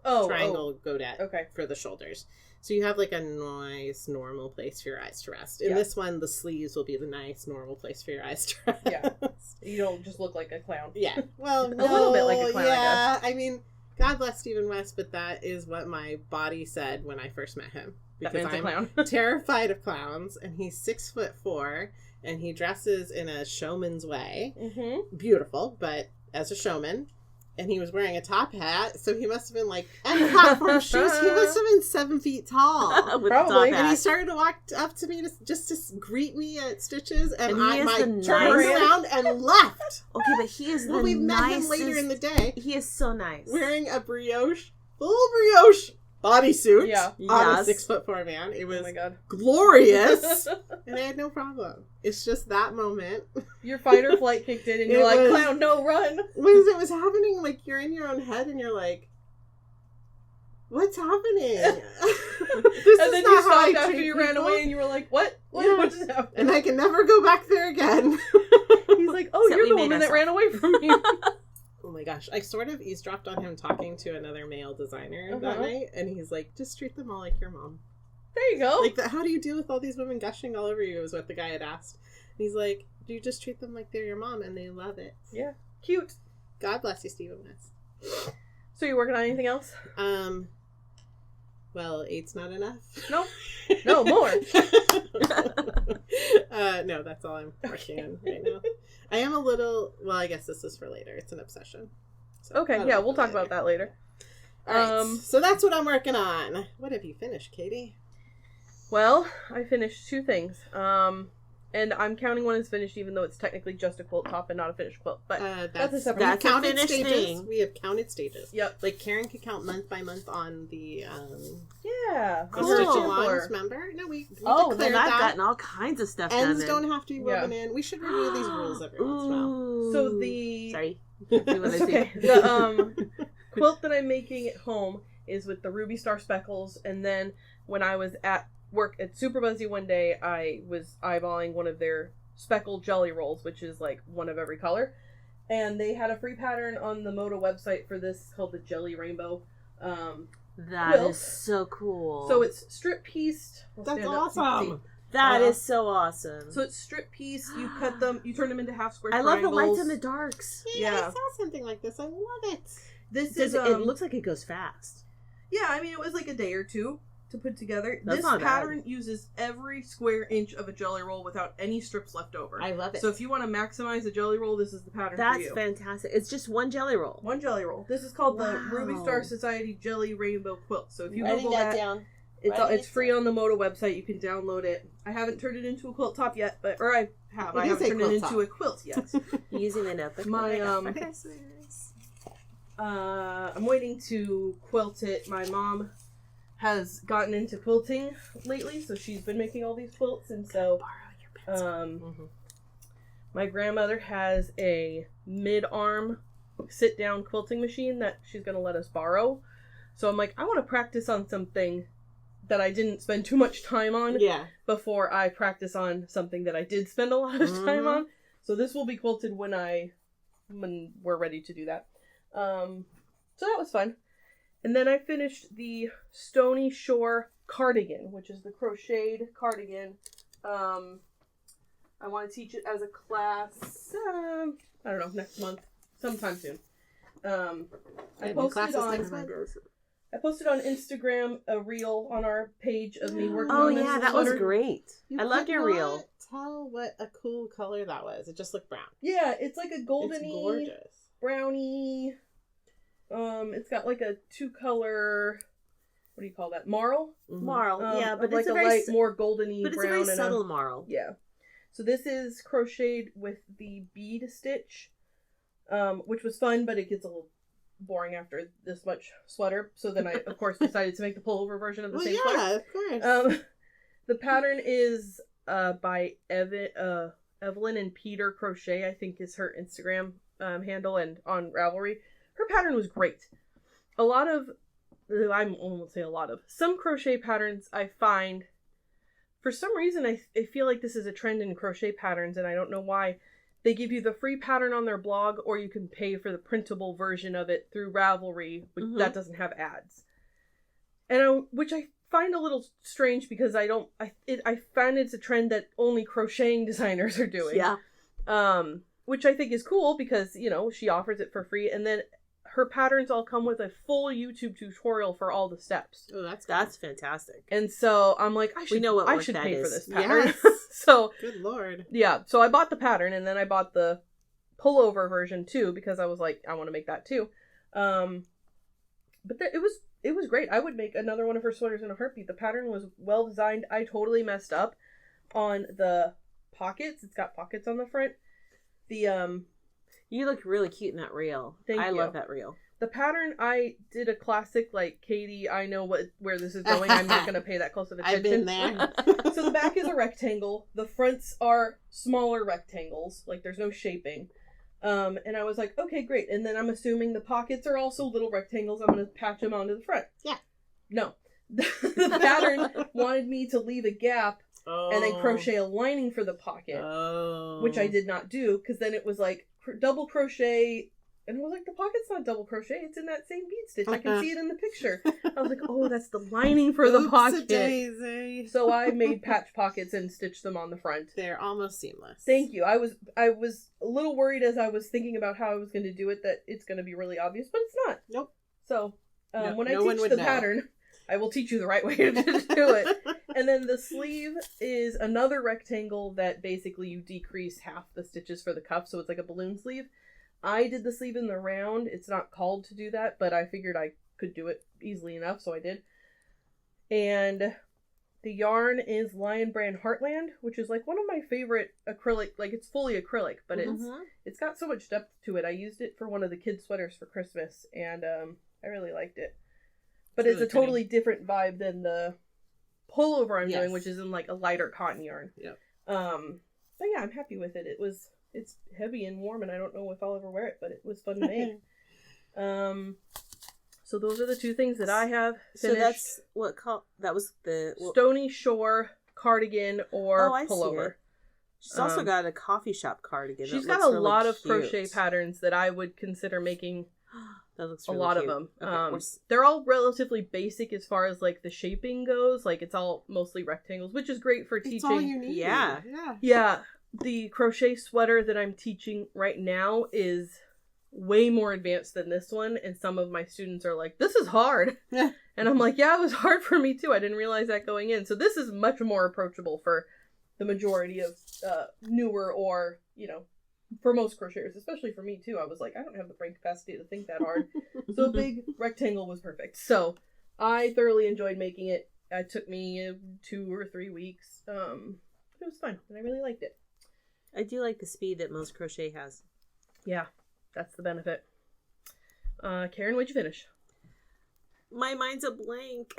Triangle godette. Okay. For the shoulders. So you have like a nice normal place for your eyes to rest. In this one, the sleeves will be the nice normal place for your eyes to rest. Yeah. You don't just look like a clown. Yeah. Well, a little bit like a clown. Yeah. I mean, God bless Stephen West, but that is what my body said when I first met him. Because I'm terrified of clowns, and he's 6'4", and he dresses in a showman's way. Beautiful, but as a showman. And he was wearing a top hat, so he must have been like, and platform shoes. He must have been 7 feet tall. Probably. And he started to walk up to me just to greet me at Stitches, and I turned nice... around and left. Okay, but he is the we've nicest... met him later in the day. He is so nice. Wearing a full brioche bodysuit on a 6'4" man. It was glorious. And I had no problem. It's just that moment. Your fight or flight kicked in and you're like, clown, no, run. When it was happening, like, you're in your own head and you're like, what's happening? And then you stopped after you ran away and you were like, what? What just happened? And I can never go back there again. He's like, oh, you're the woman that ran away from me. Oh my gosh, I sort of eavesdropped on him talking to another male designer that night, and he's like, just treat them all like your mom. There you go. Like, how do you deal with all these women gushing all over you, is what the guy had asked. And he's like, do you just treat them like they're your mom, and they love it. Yeah. Cute. God bless you, Stephen West. So you working on anything else? Well, 8's not enough. Nope. No, more. No, that's all I'm working on right now. I am a little, well, I guess this is for later. It's an obsession. So okay, yeah, we'll talk about that later. All right, so that's what I'm working on. What have you finished, Katie? Well, I finished 2 things. And I'm counting one as finished, even though it's technically just a quilt top and not a finished quilt. But that's a separate. That's a finished thing. We have counted stages. Yep. Like Karin could count month by month on the cool. stitch alongs. Remember? No, we declared then I've that. Gotten all kinds of stuff Ends done. don't have to be woven in. We should review these rules every once in a while. So the sorry. It's okay. The quilt that I'm making at home is with the Ruby Star speckles, and then when I was at work at Super Buzzy one day, I was eyeballing one of their speckled jelly rolls, which is like one of every color, and they had a free pattern on the Moda website for this called the Jelly Rainbow. That quilt. is so cool. So it's strip pieced. That's awesome. That is so awesome. So it's strip piece. You cut them. You turn them into half square. I triangles. love the lights and the darks. Yeah, I saw something like this. I love it. This is. It looks like it goes fast. Yeah, I mean, it was like a day or two to put together. That's this pattern uses every square inch of a jelly roll without any strips left over. I love it. So if you want to maximize a jelly roll, this is the pattern for you. That's fantastic. It's just one jelly roll. One jelly roll. This is called the Ruby Star Society Jelly Rainbow Quilt. So if you Google that, down. It's free on the Moda website. You can download it. I haven't turned it into a quilt top yet, I haven't turned it into a quilt yet. Using the notebook. I'm waiting to quilt it. My mom has gotten into quilting lately, so she's been making all these quilts, and so my grandmother has a mid-arm sit-down quilting machine that she's going to let us borrow. So I'm like, I want to practice on something that I didn't spend too much time on before I practice on something that I did spend a lot of time on. So this will be quilted when we're ready to do that. So that was fun. And then I finished the Stony Shore cardigan, which is the crocheted cardigan. I want to teach it as a class, I don't know, next month, sometime soon. I posted on Instagram a reel on our page of me working on this. Oh yeah, that was great. I loved your reel. Tell what a cool color that was. It just looked brown. Yeah, it's like a goldeny, it's gorgeous, browny. It's got like a 2-color. What do you call that? Marl. Mm-hmm. Marl. Yeah, but like it's a light, more goldeny but brown. But it's a very subtle marl. Yeah. So this is crocheted with the bead stitch, which was fun, but it gets a little boring after this much sweater. So then I, of course, decided to make the pullover version of the same sweater. Yeah, of course. The pattern is by Evelyn and Peter Crochet, I think is her Instagram handle, and on Ravelry. Her pattern was great. Some crochet patterns I find, for some reason, I feel like this is a trend in crochet patterns, and I don't know why. They give you the free pattern on their blog, or you can pay for the printable version of it through Ravelry, that doesn't have ads. And which I find a little strange, because I find it's a trend that only crocheting designers are doing. Yeah. Which I think is cool, because, she offers it for free, and then her patterns all come with a full YouTube tutorial for all the steps. Oh, that's fantastic. And so I'm like, I should pay for this pattern. Yes. So good Lord. Yeah. So I bought the pattern, and then I bought the pullover version too, because I was like, I want to make that too. But it was great. I would make another one of her sweaters in a heartbeat. The pattern was well designed. I totally messed up on the pockets. It's got pockets on the front. You look really cute in that reel. Thank you. I love that reel. The pattern, I did a classic, like, Kaity, I know where this is going. I'm not going to pay that close of attention. I've been there. So the back is a rectangle. The fronts are smaller rectangles. Like, there's no shaping. And I was like, okay, great. And then I'm assuming the pockets are also little rectangles. I'm going to patch them onto the front. Yeah. No. The pattern wanted me to leave a gap and then crochet a lining for the pocket, which I did not do, because then it was like double crochet, and I was like, the pocket's not double crochet, it's in that same bead stitch. I can see it in the picture. I was like, oh, that's the lining for the pocket. Daisy. So I made patch pockets and stitched them on the front. They're almost seamless. Thank you. I was a little worried as I was thinking about how I was going to do it that it's going to be really obvious, but it's not. Nope. So when I teach the pattern, I will teach you the right way to do it. And then the sleeve is another rectangle that basically you decrease half the stitches for the cuff, so it's like a balloon sleeve. I did the sleeve in the round. It's not called to do that, but I figured I could do it easily enough, so I did. And The yarn is Lion Brand Heartland, which is like one of my favorite acrylic. Like it's fully acrylic, but it's got so much depth to it. I used it for one of the kids' sweaters for Christmas, and I really liked it. But it's really a totally different vibe than the pullover I'm doing, which is in like a lighter cotton yarn. Yep. But yeah, I'm happy with it. It's heavy and warm, and I don't know if I'll ever wear it, but it was fun to make. So those are the two things that I have finished. So that's that was the Stony Shore cardigan or pullover. She's also got a coffee shop cardigan. She's got a lot of crochet patterns that I would consider making. That looks really a lot cute. of them. Okay. They're all relatively basic as far as like the shaping goes. Like it's all mostly rectangles, which is great for teaching. It's all you need. Yeah. The crochet sweater that I'm teaching right now is way more advanced than this one, and some of my students are like, this is hard. Yeah. And I'm like, yeah, it was hard for me too. I didn't realize that going in. So this is much more approachable for the majority of newer or, for most crocheters, especially for me too. I was like, I don't have the brain capacity to think that hard. So a big rectangle was perfect. So I thoroughly enjoyed making it. It took me 2 or 3 weeks. It was fun, and I really liked it. I do like the speed that most crochet has. Yeah, that's the benefit. Karin, what'd you finish? My mind's a blank.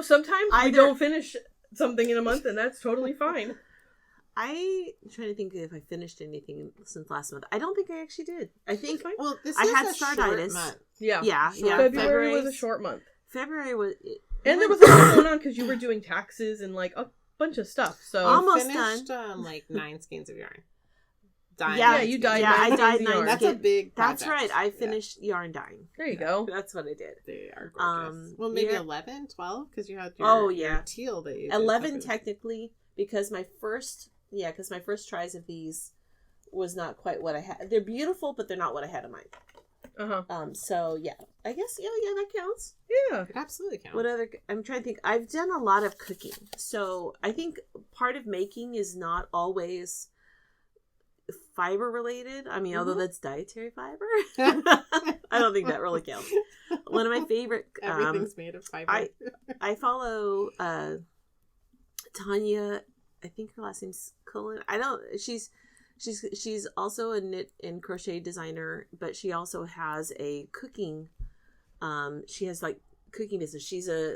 Sometimes I don't finish something in a month, and that's totally fine. I'm trying to think if I finished anything since last month. I don't think I actually did. I think I had a startitis. Month. Yeah. Short February was a short month. February was, and there was a lot going on because you were doing taxes and like a bunch of stuff. So almost finished, done. Like 9 skeins of yarn. Dyeing yeah, you dyed. Yeah, I dyed 9 yarn. That's a big project. That's right. I finished yarn dyeing. There you go. That's what I did. They are gorgeous. Well, maybe 11, 12, because you had your teal that you 11 technically, because my first tries of these was not quite what I had. They're beautiful, but they're not what I had in mind. So yeah, I guess that counts. Yeah, it absolutely counts. What other? I'm trying to think. I've done a lot of cooking, so I think part of making is not always fiber related. I mean, although that's dietary fiber, I don't think that really counts. One of my favorite. Everything's made of fiber. I follow Tanya. I think her last name's Cullen. She's also a knit and crochet designer, but she also has a cooking. She has like cooking business. She's a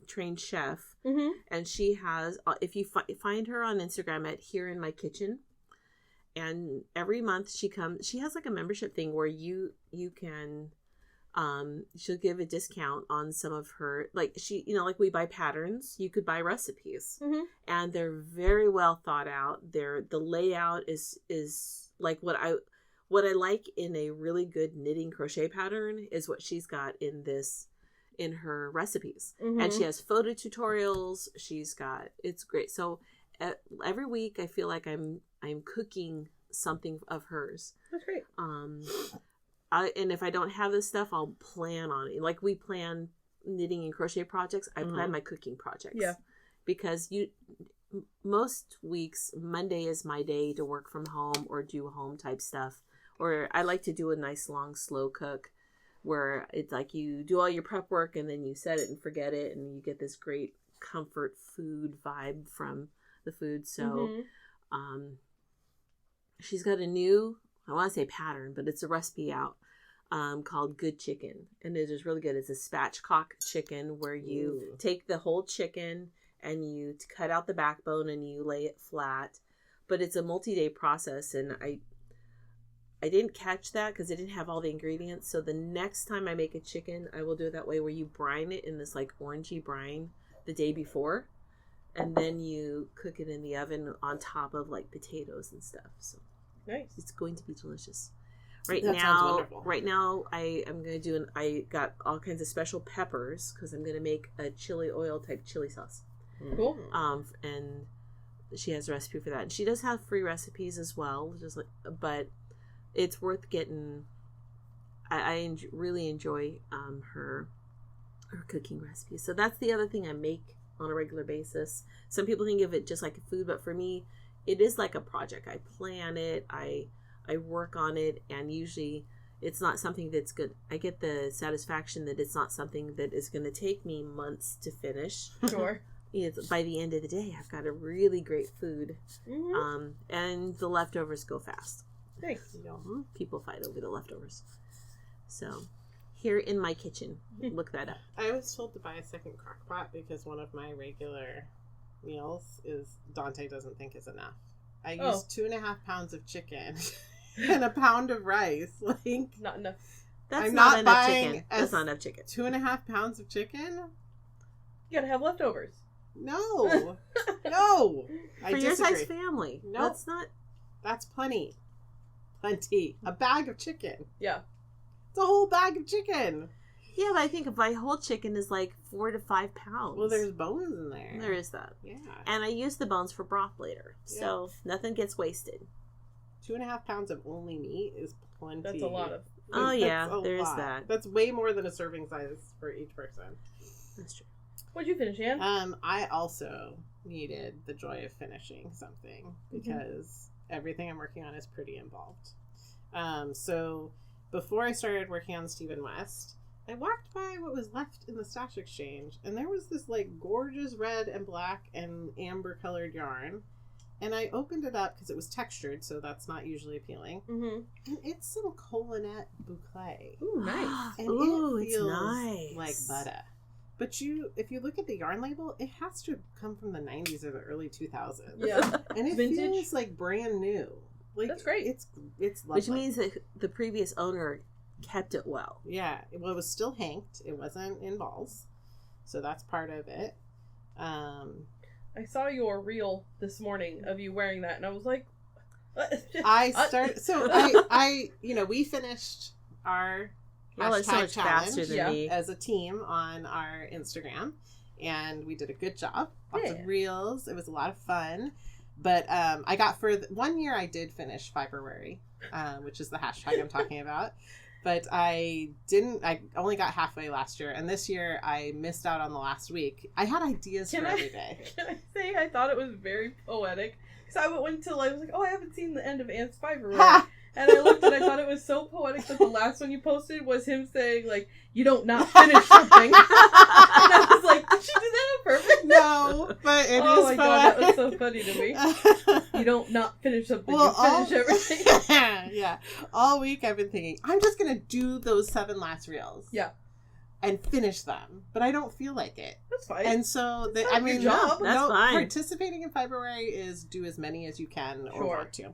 trained chef, and she has. If you find her on Instagram at Here in My Kitchen, and every month she comes. She has like a membership thing where you can. She'll give a discount on some of her, like like we buy patterns, you could buy recipes, and they're very well thought out. The layout is like what I like in a really good knitting crochet pattern is what she's got in her recipes, and she has photo tutorials. It's great. So every week I feel like I'm cooking something of hers. That's great. And if I don't have this stuff, I'll plan on it. Like we plan knitting and crochet projects, I plan my cooking projects. Yeah. Because most weeks, Monday is my day to work from home or do home type stuff. Or I like to do a nice long slow cook where it's like you do all your prep work and then you set it and forget it and you get this great comfort food vibe from the food. So she's got a new, I want to say pattern, but it's a recipe out called Good Chicken. And it is really good. It's a spatchcock chicken where you take the whole chicken and you cut out the backbone and you lay it flat. But it's a multi-day process, and I didn't catch that because it didn't have all the ingredients. So the next time I make a chicken, I will do it that way where you brine it in this like orangey brine the day before. And then you cook it in the oven on top of like potatoes and stuff. So nice. It's going to be delicious. That sounds wonderful. Right now, I am going to do I got all kinds of special peppers because I'm going to make a chili oil type chili sauce. Cool. And she has a recipe for that. And she does have free recipes as well, but it's worth getting. I really enjoy her cooking recipes. So that's the other thing I make on a regular basis. Some people think of it just like a food, but for me, it is like a project. I plan it, I work on it, and usually it's not something that's good. I get the satisfaction that it's not something that is going to take me months to finish. Sure. By the end of the day, I've got a really great food. Mm-hmm. And the leftovers go fast. Thanks. People fight over the leftovers. So, here in my kitchen, look that up. I was told to buy a second crock pot because one of my regular meals is Dante doesn't think is enough. I use 2.5 pounds of chicken and a pound of rice. Like, not enough. That's not enough chicken. That's not enough chicken. 2.5 pounds of chicken? You gotta have leftovers. No. No. For your size family. No. That's plenty. Plenty. A bag of chicken. Yeah. It's a whole bag of chicken. Yeah, but I think my whole chicken is like 4 to 5 pounds. Well, there's bones in there. There is that. Yeah. And I use the bones for broth later. Yeah. So nothing gets wasted. 2.5 pounds of only meat is plenty. That's a lot of. Oh, yeah. There is that. That's way more than a serving size for each person. That's true. What'd you finish, Anne? I also needed the joy of finishing something because everything I'm working on is pretty involved. So before I started working on Stephen West, I walked by what was left in the stash exchange, and there was this like gorgeous red and black and amber colored yarn. And I opened it up because it was textured, so that's not usually appealing. Mm-hmm. And it's some Colonet boucle. Ooh, nice. And it feels like butter. But if you look at the yarn label, it has to come from the 90s or the early 2000s. Yeah. And it Vintage. feels like brand new. Like, that's great. It's lovely. Which means that the previous owner kept it well. Yeah. Well, it was still hanked. It wasn't in balls. So that's part of it. I saw your reel this morning of you wearing that, and I was like, we finished our hashtag so much challenge than me. As a team on our Instagram, and we did a good job. Lots of reels. It was a lot of fun. But I got for 1 year I did finish Fiberwary, which is the hashtag I'm talking about. But I only got halfway last year, and this year I missed out on the last week. I had ideas for every day. Can I say I thought it was very poetic? Because I went until I was like, I haven't seen the end of Anne's Fiberware. And I looked and I thought it was so poetic that the last one you posted was him saying, like, you don't not finish something. And I was like, did she do that on purpose? No, but it is Oh my poetic. God, that was so funny to me. You don't not finish something, you finish everything. Yeah. All week I've been thinking, I'm just going to do those 7 last reels. Yeah. And finish them. But I don't feel like it. That's fine. And so, your job. That's fine. Participating in Fiberwary is do as many as you can or want to.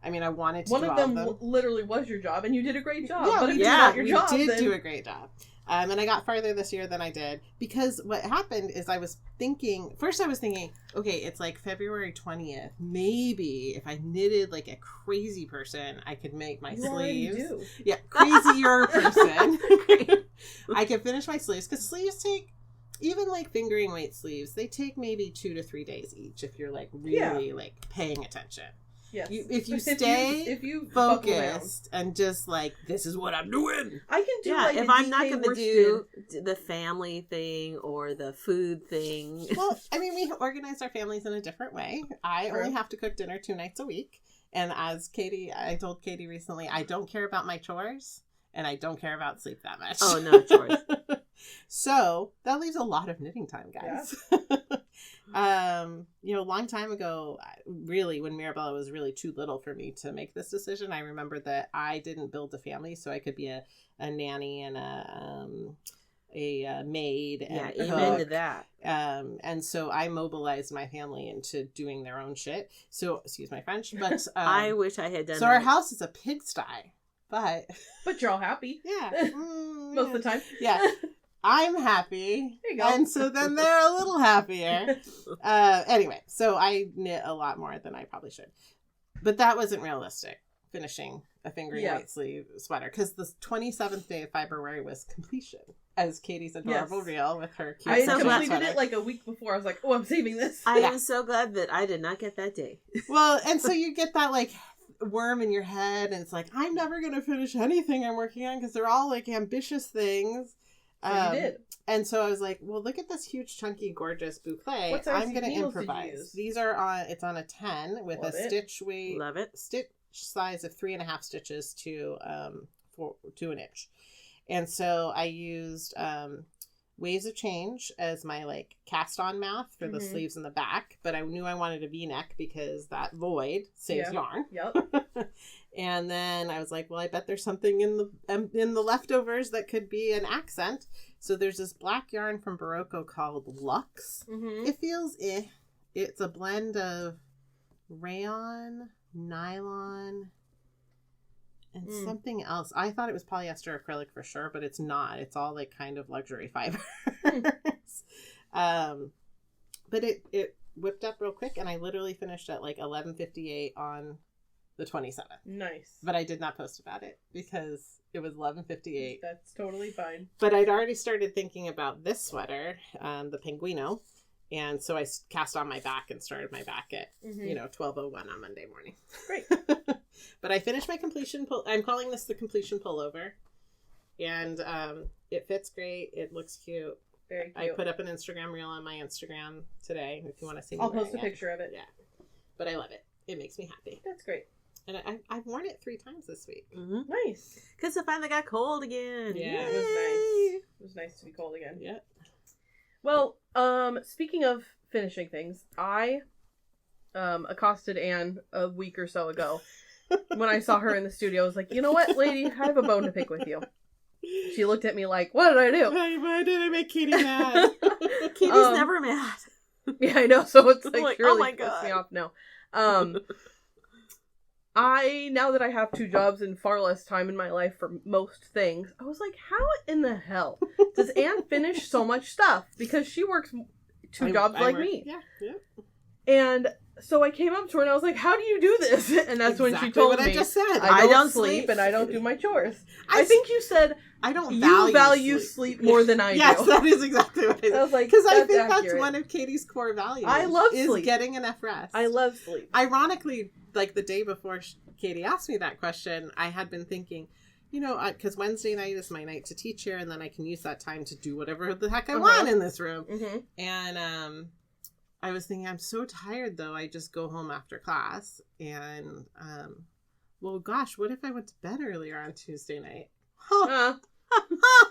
I mean, I wanted to One do of all them of them. Literally was your job, and you did a great job. Yeah, but if it's not your job, we did then... do a great job. And I got farther this year than I did. Because what happened is I was thinking, okay, it's like February 20th. Maybe if I knitted like a crazy person, I could make my sleeves. Do. Yeah, crazier person. I could finish my sleeves. Because sleeves take, even like fingering weight sleeves, they take maybe 2 to 3 days each if you're like really like paying attention. Yes. If you focused and just like, this is what I'm doing. I can do like if I'm not going to do the family thing or the food thing. Well, I mean, we organized our families in a different way. I only have to cook dinner 2 nights a week. And as I told Katie recently, I don't care about my chores and I don't care about sleep that much. Oh, no chores. So that leaves a lot of knitting time, guys. Yeah. A long time ago, really, when Mirabella was really too little for me to make this decision, I remember that I didn't build a family, so I could be a nanny and a maid and amen to that. And so I mobilized my family into doing their own shit. So, excuse my French, but I wish I had done. So our house is a pigsty, but you're all happy. Yeah, most of the time. Yeah. I'm happy. There you go. And so then they're a little happier. Anyway, so I knit a lot more than I probably should. But that wasn't realistic, finishing a fingering weight sleeve sweater. Because the 27th day of Fiberwary was completion. As Katie's adorable reel with her cute I completed sweater. it like a week before. I was like, I'm saving this. I am so glad that I did not get that day. Well, and so you get that like worm in your head. And it's like, I'm never going to finish anything I'm working on. Because they're all like ambitious things. So you did. And so I was like, well, look at this huge, chunky, gorgeous boucle. I'm going to improvise. These are it's on a 10 with a stitch weight. Love it. Stitch size of 3.5 stitches to to an inch. And so I used Waves of Change as my like cast on math for the sleeves and the back, but I knew I wanted a V-neck because that void saves yarn. Yep. And then I was like, well, I bet there's something in the leftovers that could be an accent. So there's this black yarn from Barocco called Luxe. It feels it's a blend of rayon, nylon, and something else. I thought it was polyester acrylic for sure, but it's not. It's all like kind of luxury fibers. But it whipped up real quick, and I literally finished at like 11:58 on the 27th. Nice. But I did not post about it because it was 11:58. That's totally fine. But I'd already started thinking about this sweater, the Pinguino. And so I cast on my back and started my back at, 12:01 on Monday morning. Great. But I finished my completion I'm calling this the completion pullover. And it fits great. It looks cute. Very cute. I put up an Instagram reel on my Instagram today if you want to see me. I'll post a picture of it. Yeah. But I love it. It makes me happy. That's great. And I've worn it 3 times this week. Nice. Because it finally got cold again. Yeah. It was nice. It was nice to be cold again. Yeah. Well, speaking of finishing things, I accosted Anne a week or so ago when I saw her in the studio. I was like, you know what, lady, I have a bone to pick with you. She looked at me like, what did I do? Why did I make Katie mad? Katie's never mad. Yeah, I know. So it's like really oh my pissed me God. off now. Now that I have 2 jobs and far less time in my life for most things, I was like, how in the hell does Anne finish so much stuff? Because she works 2 jobs like me. Yeah. And so I came up to her and I was like, how do you do this? And that's when she told what me, I just said. I don't sleep and I don't do my chores. I think you said, I don't you value sleep more than I do. Yes, that is exactly what I said. I was like, because I think accurate. that's one of Katie's core values. I love is sleep. Getting enough rest. I love sleep. Ironically, like the day before Katie asked me that question, I had been thinking, because Wednesday night is my night to teach here, and then I can use that time to do whatever the heck I want in this room. And I was thinking, I'm so tired though. I just go home after class, and well, gosh, what if I went to bed earlier on Tuesday night?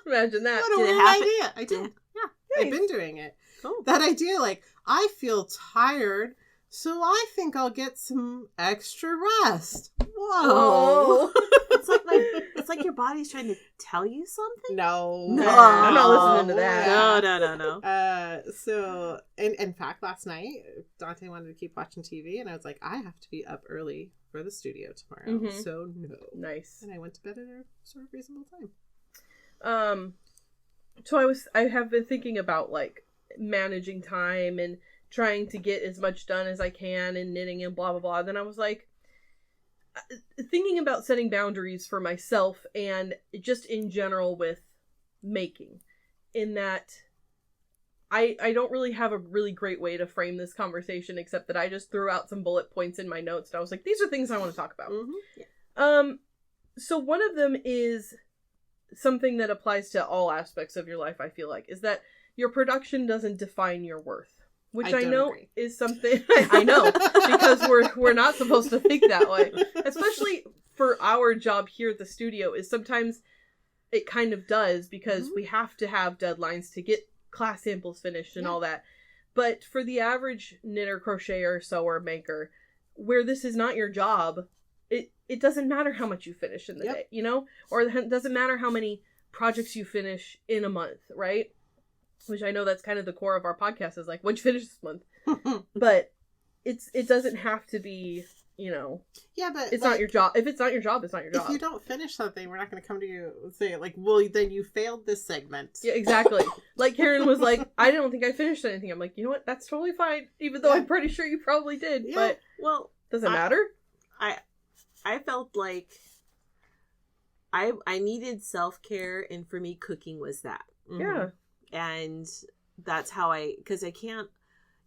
Imagine that. What a weird idea. I did. Yeah, I've been doing it. Cool. That idea, like, I feel tired, so I think I'll get some extra rest. Whoa. It's like your body's trying to tell you something? No. I'm not listening to that. No. So, in fact, last night, Dante wanted to keep watching TV, and I was like, I have to be up early for the studio tomorrow. So, no. Nice. And I went to bed at a sort of reasonable time. So I have been thinking about, like, managing time and trying to get as much done as I can and knitting and blah, blah, blah. Then I was like, thinking about setting boundaries for myself and just in general with making, in that I don't really have a really great way to frame this conversation except that I just threw out some bullet points in my notes and I was like, these are things I want to talk about. So one of them is something that applies to all aspects of your life, I feel like, is that your production doesn't define your worth. Which I know is something I know, because we're not supposed to think that way. Especially for our job here at the studio, is sometimes it kind of does, because we have to have deadlines to get class samples finished and all that. But for the average knitter, crocheter, sewer, maker, where this is not your job, it doesn't matter how much you finish in the day, or it doesn't matter how many projects you finish in a month, right? Which I know that's kind of the core of our podcast, is like, what'd you finish this month? But it doesn't have to be, Yeah, but it's not your job. If it's not your job, it's not your job. If you don't finish something, we're not going to come to you and say, like, well, then you failed this segment. Yeah, exactly. Like, Karin was like, I don't think I finished anything. I'm like, you know what? That's totally fine. Even though I'm pretty sure you probably did. Yeah. But, well, does it matter? I felt like I needed self-care, and for me, cooking was that. Yeah. And that's how because I can't,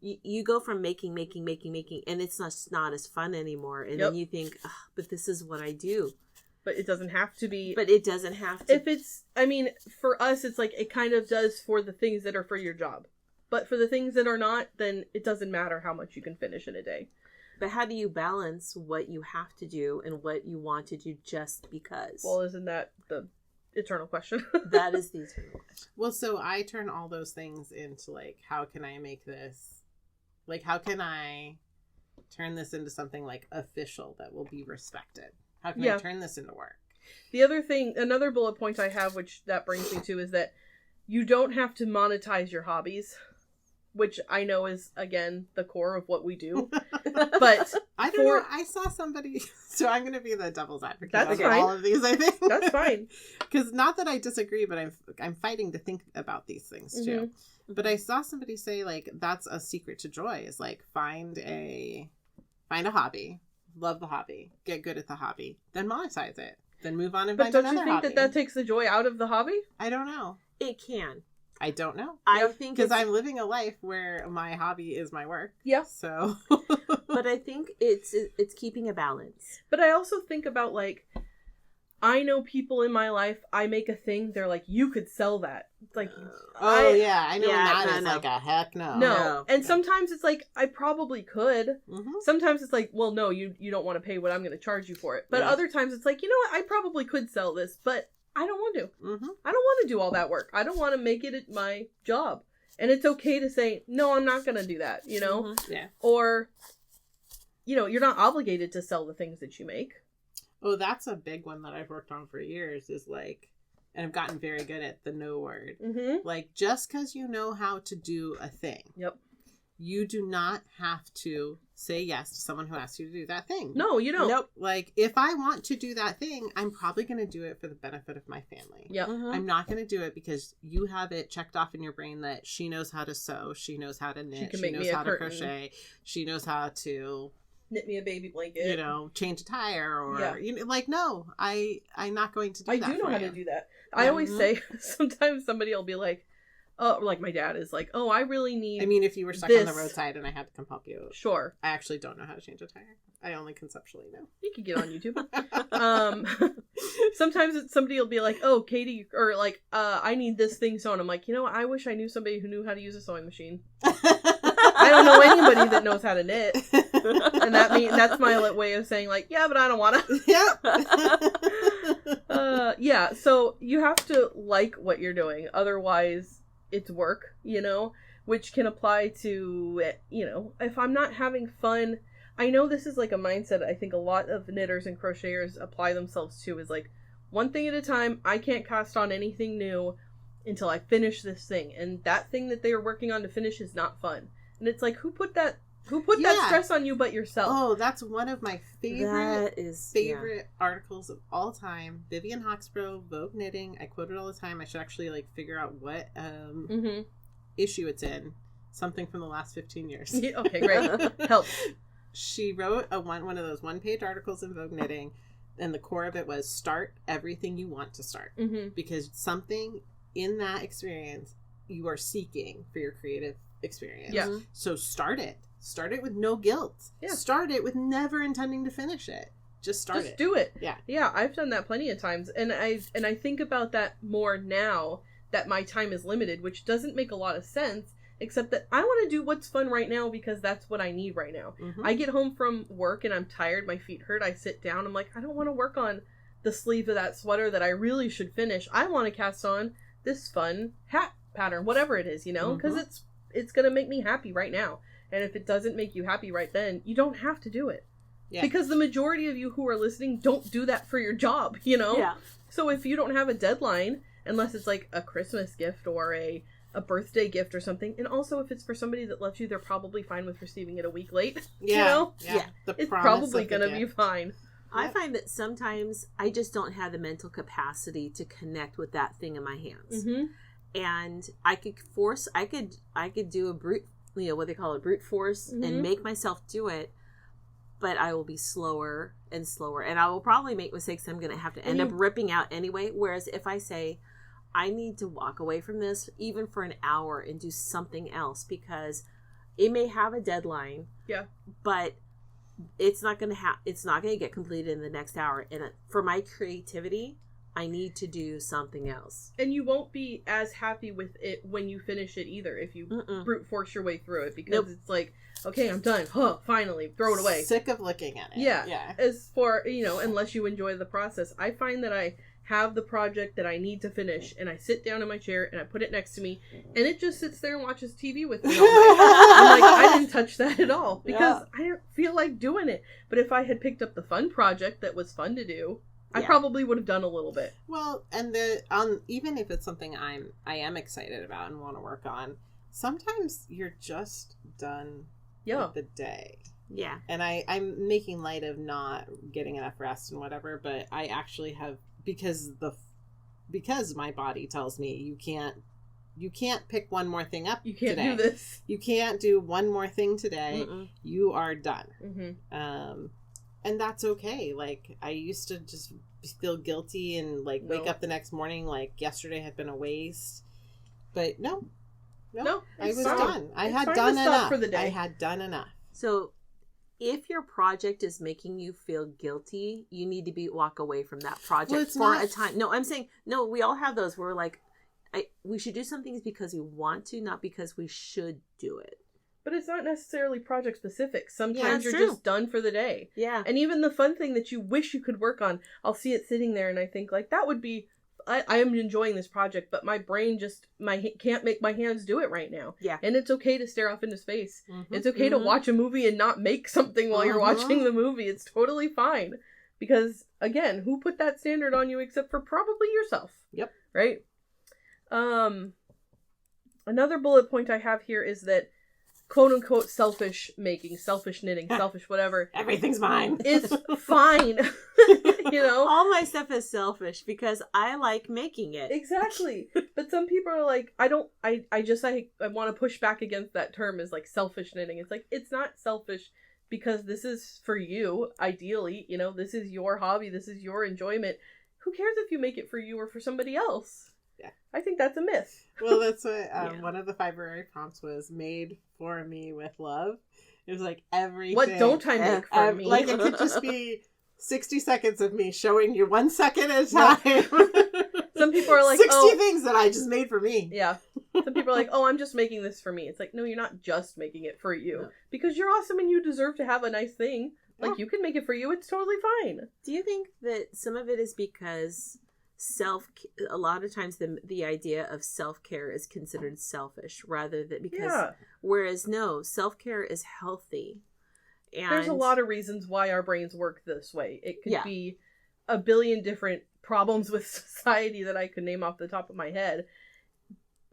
you go from making, and it's not as fun anymore. And then you think, but this is what I do. But it doesn't have to be. But it doesn't have to. If it's, for us, it's like, it kind of does for the things that are for your job. But for the things that are not, then it doesn't matter how much you can finish in a day. But how do you balance what you have to do and what you want to do just because? Well, isn't that the eternal question? That is the eternal question. Well, so I turn all those things into, like, how can I make this, like, how can I turn this into something, like, official that will be respected? How can I turn this into work? The other thing, another bullet point I have, which that brings me to, is that you don't have to monetize your hobbies, which I know is, again, the core of what we do. But I don't know. I saw somebody, so I'm going to be the devil's advocate. That's fine. All of these, I think. That's fine. Because not that I disagree, but I'm fighting to think about these things too. Mm-hmm. But I saw somebody say, like, that's a secret to joy, is like find a hobby, love the hobby, get good at the hobby, then monetize it, then move on and find another hobby. But don't you think that takes the joy out of the hobby? I don't know. It can. I don't know. I think because I'm living a life where my hobby is my work. Yeah. So, but I think it's keeping a balance. But I also think about, like, I know people in my life. I make a thing. They're like, you could sell that. It's like, I know that is like a heck no. No, and sometimes it's like I probably could. Mm-hmm. Sometimes it's like, well, no, you don't want to pay what I'm going to charge you for it. But other times it's like, you know what, I probably could sell this, but I don't want to. Mm-hmm. I don't want to do all that work. I don't want to make it my job. And it's okay to say, no, I'm not going to do that, you know? Mm-hmm. Yeah. Or, you know, you're not obligated to sell the things that you make. Oh, that's a big one that I've worked on for years, is like, and I've gotten very good at the no word. Mm-hmm. Like, just because you know how to do a thing. Yep. You do not have to say yes to someone who asks you to do that thing. No, you don't. Nope. Like, if I want to do that thing, I'm probably going to do it for the benefit of my family. Yep. Mm-hmm. I'm not going to do it because you have it checked off in your brain that she knows how to sew, she knows how to knit, she knows how to crochet, she knows how to knit me a baby blanket, you know, change a tire, or you know, like, no, I'm not going to do that. I do know how to do that. I always say, sometimes somebody will be like, oh, like my dad is like, oh, I really need. I mean, if you were stuck on the roadside and I had to come help you, sure. I actually don't know how to change a tire. I only conceptually know. You could get on YouTube. Sometimes somebody will be like, oh, Katie, or like, I need this thing sewn. I'm like, you know, I wish I knew somebody who knew how to use a sewing machine. I don't know anybody that knows how to knit, and that's my way of saying, like, yeah, but I don't want to. Yeah. So you have to like what you're doing, otherwise it's work, you know, which can apply to, you know, if I'm not having fun. I know this is like a mindset I think a lot of knitters and crocheters apply themselves to, is like, one thing at a time. I can't cast on anything new until I finish this thing, and that thing that they are working on to finish is not fun. And it's like, who put that stress on you but yourself? Oh, that's one of my favorite articles of all time. Vivian Hawksborough, Vogue Knitting. I quote it all the time. I should actually like figure out what issue it's in. Something from the last 15 years. Okay, great. Help. She wrote one of those one-page articles in Vogue Knitting, and the core of it was start everything you want to start. Mm-hmm. Because something in that experience you are seeking for your creative experience. Yeah. So start it. Start it with no guilt. Yeah. Start it with never intending to finish it. Just start it. Just do it. Yeah. Yeah, I've done that plenty of times. And I think about that more now that my time is limited, which doesn't make a lot of sense, except that I want to do what's fun right now because that's what I need right now. Mm-hmm. I get home from work and I'm tired, my feet hurt, I sit down, I'm like, I don't want to work on the sleeve of that sweater that I really should finish. I want to cast on this fun hat pattern, whatever it is, you know, because it's going to make me happy right now. And if it doesn't make you happy right then, you don't have to do it. Yeah. Because the majority of you who are listening don't do that for your job, you know? Yeah. So if you don't have a deadline, unless it's like a Christmas gift or a birthday gift or something, and also if it's for somebody that loves you, they're probably fine with receiving it a week late. Yeah. You know? Yeah. It's probably going to be fine. I find that sometimes I just don't have the mental capacity to connect with that thing in my hands. Mm-hmm. And I could do a brute, you know, what they call it, brute force, and make myself do it, but I will be slower and slower, and I will probably make mistakes I'm going to have to end up ripping out anyway. Whereas if I say, I need to walk away from this even for an hour and do something else, because it may have a deadline, but it's not going to get completed in the next hour. And for my creativity, I need to do something else. And you won't be as happy with it when you finish it either if you brute force your way through it, because it's like, okay, I'm done. Finally, throw it away. Sick of looking at it. Yeah. As for, unless you enjoy the process. I find that I have the project that I need to finish, and I sit down in my chair and I put it next to me, and it just sits there and watches TV with me all night. I'm like, I didn't touch that at all because I didn't feel like doing it. But if I had picked up the fun project that was fun to do, I probably would have done a little bit. Well, and even if it's something I am excited about and want to work on, sometimes you're just done with the day. Yeah. And I'm making light of not getting enough rest and whatever, but I actually have, because my body tells me you can't pick one more thing up. You can't today. do this. You can't do one more thing today. You are done. Mm-hmm. And that's okay. Like, I used to just feel guilty and wake up the next morning like yesterday had been a waste. But no, I was done. I had done enough for the day. I had done enough. So if your project is making you feel guilty, you need to walk away from that project a time. No, I'm saying, no, we all have those where we're like, we should do something because we want to, not because we should do it. But it's not necessarily project specific. Sometimes you're just done for the day. Yeah. And even the fun thing that you wish you could work on, I'll see it sitting there and I think like that would be, I am enjoying this project, but my brain can't make my hands do it right now. Yeah. And it's okay to stare off into space. Mm-hmm. It's okay to watch a movie and not make something while you're watching the movie. It's totally fine. Because again, who put that standard on you except for probably yourself? Yep. Right? Another bullet point I have here is that quote unquote selfish making, selfish knitting, selfish whatever. Everything's mine. It's fine. All my stuff is selfish because I like making it. Exactly. But some people are like, I want to push back against that term as like selfish knitting. It's like, it's not selfish because this is for you, ideally. This is your hobby. This is your enjoyment. Who cares if you make it for you or for somebody else? Yeah. I think that's a myth. Well, that's what one of the February prompts was, made for me with love. It was like everything. What don't I make for me? Like, it could just be 60 seconds of me showing you 1 second at a time. Some people are like, 60 things that I just made for me. Yeah. Some people are like, I'm just making this for me. It's like, no, you're not just making it for you. No. Because you're awesome and you deserve to have a nice thing. Like, you can make it for you. It's totally fine. Do you think that some of it is because a lot of times the idea of self-care is considered selfish rather than whereas no, self-care is healthy. And there's a lot of reasons why our brains work this way. It could be a billion different problems with society that I could name off the top of my head.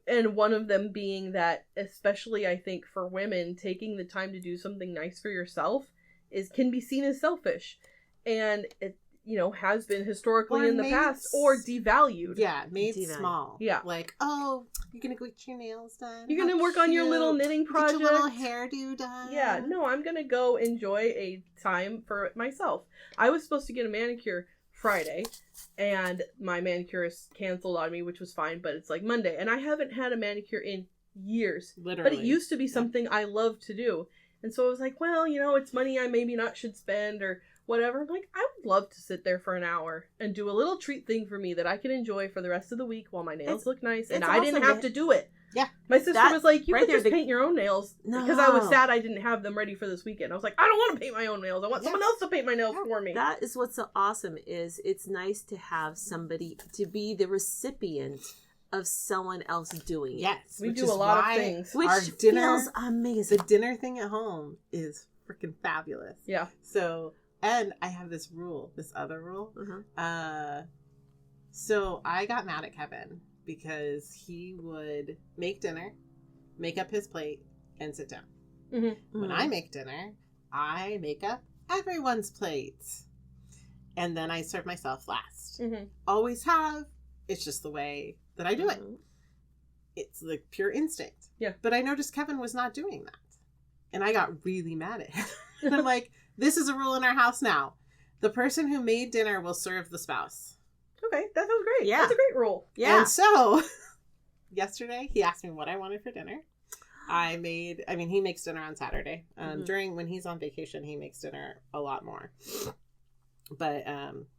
And one of them being that, especially I think for women, taking the time to do something nice for yourself can be seen as selfish. And it has been historically in the past, or devalued. Yeah, made small. Yeah. Like, oh, you're going to get your nails done. You're going to work on your little knitting project. Get your little hairdo done. Yeah, no, I'm going to go enjoy a time for myself. I was supposed to get a manicure Friday, and my manicurist canceled on me, which was fine, but it's like Monday, and I haven't had a manicure in years. Literally. But it used to be something I loved to do. And so I was like, well, it's money I maybe not should spend or whatever. I'm like, I would love to sit there for an hour and do a little treat thing for me that I can enjoy for the rest of the week while my nails look nice, and I didn't have to do it. Yeah. My sister was like, you could just paint your own nails. No. Because I was sad I didn't have them ready for this weekend. I was like, I don't want to paint my own nails. I want someone else to paint my nails for me. That is what's so awesome is it's nice to have somebody to be the recipient of someone else doing it. Yes. We do a lot of things. Which feels amazing. The dinner thing at home is freaking fabulous. Yeah. So... And I have this other rule. So I got mad at Kevin because he would make dinner, make up his plate, and sit down. Mm-hmm. When I make dinner, I make up everyone's plates. And then I serve myself last. Mm-hmm. Always have. It's just the way that I do it. It's like pure instinct. Yeah. But I noticed Kevin was not doing that. And I got really mad at him. And I'm like, this is a rule in our house now. The person who made dinner will serve the spouse. Okay, that sounds great. Yeah. That's a great rule. Yeah. And so, yesterday, he asked me what I wanted for dinner. He makes dinner on Saturday. When he's on vacation, he makes dinner a lot more. But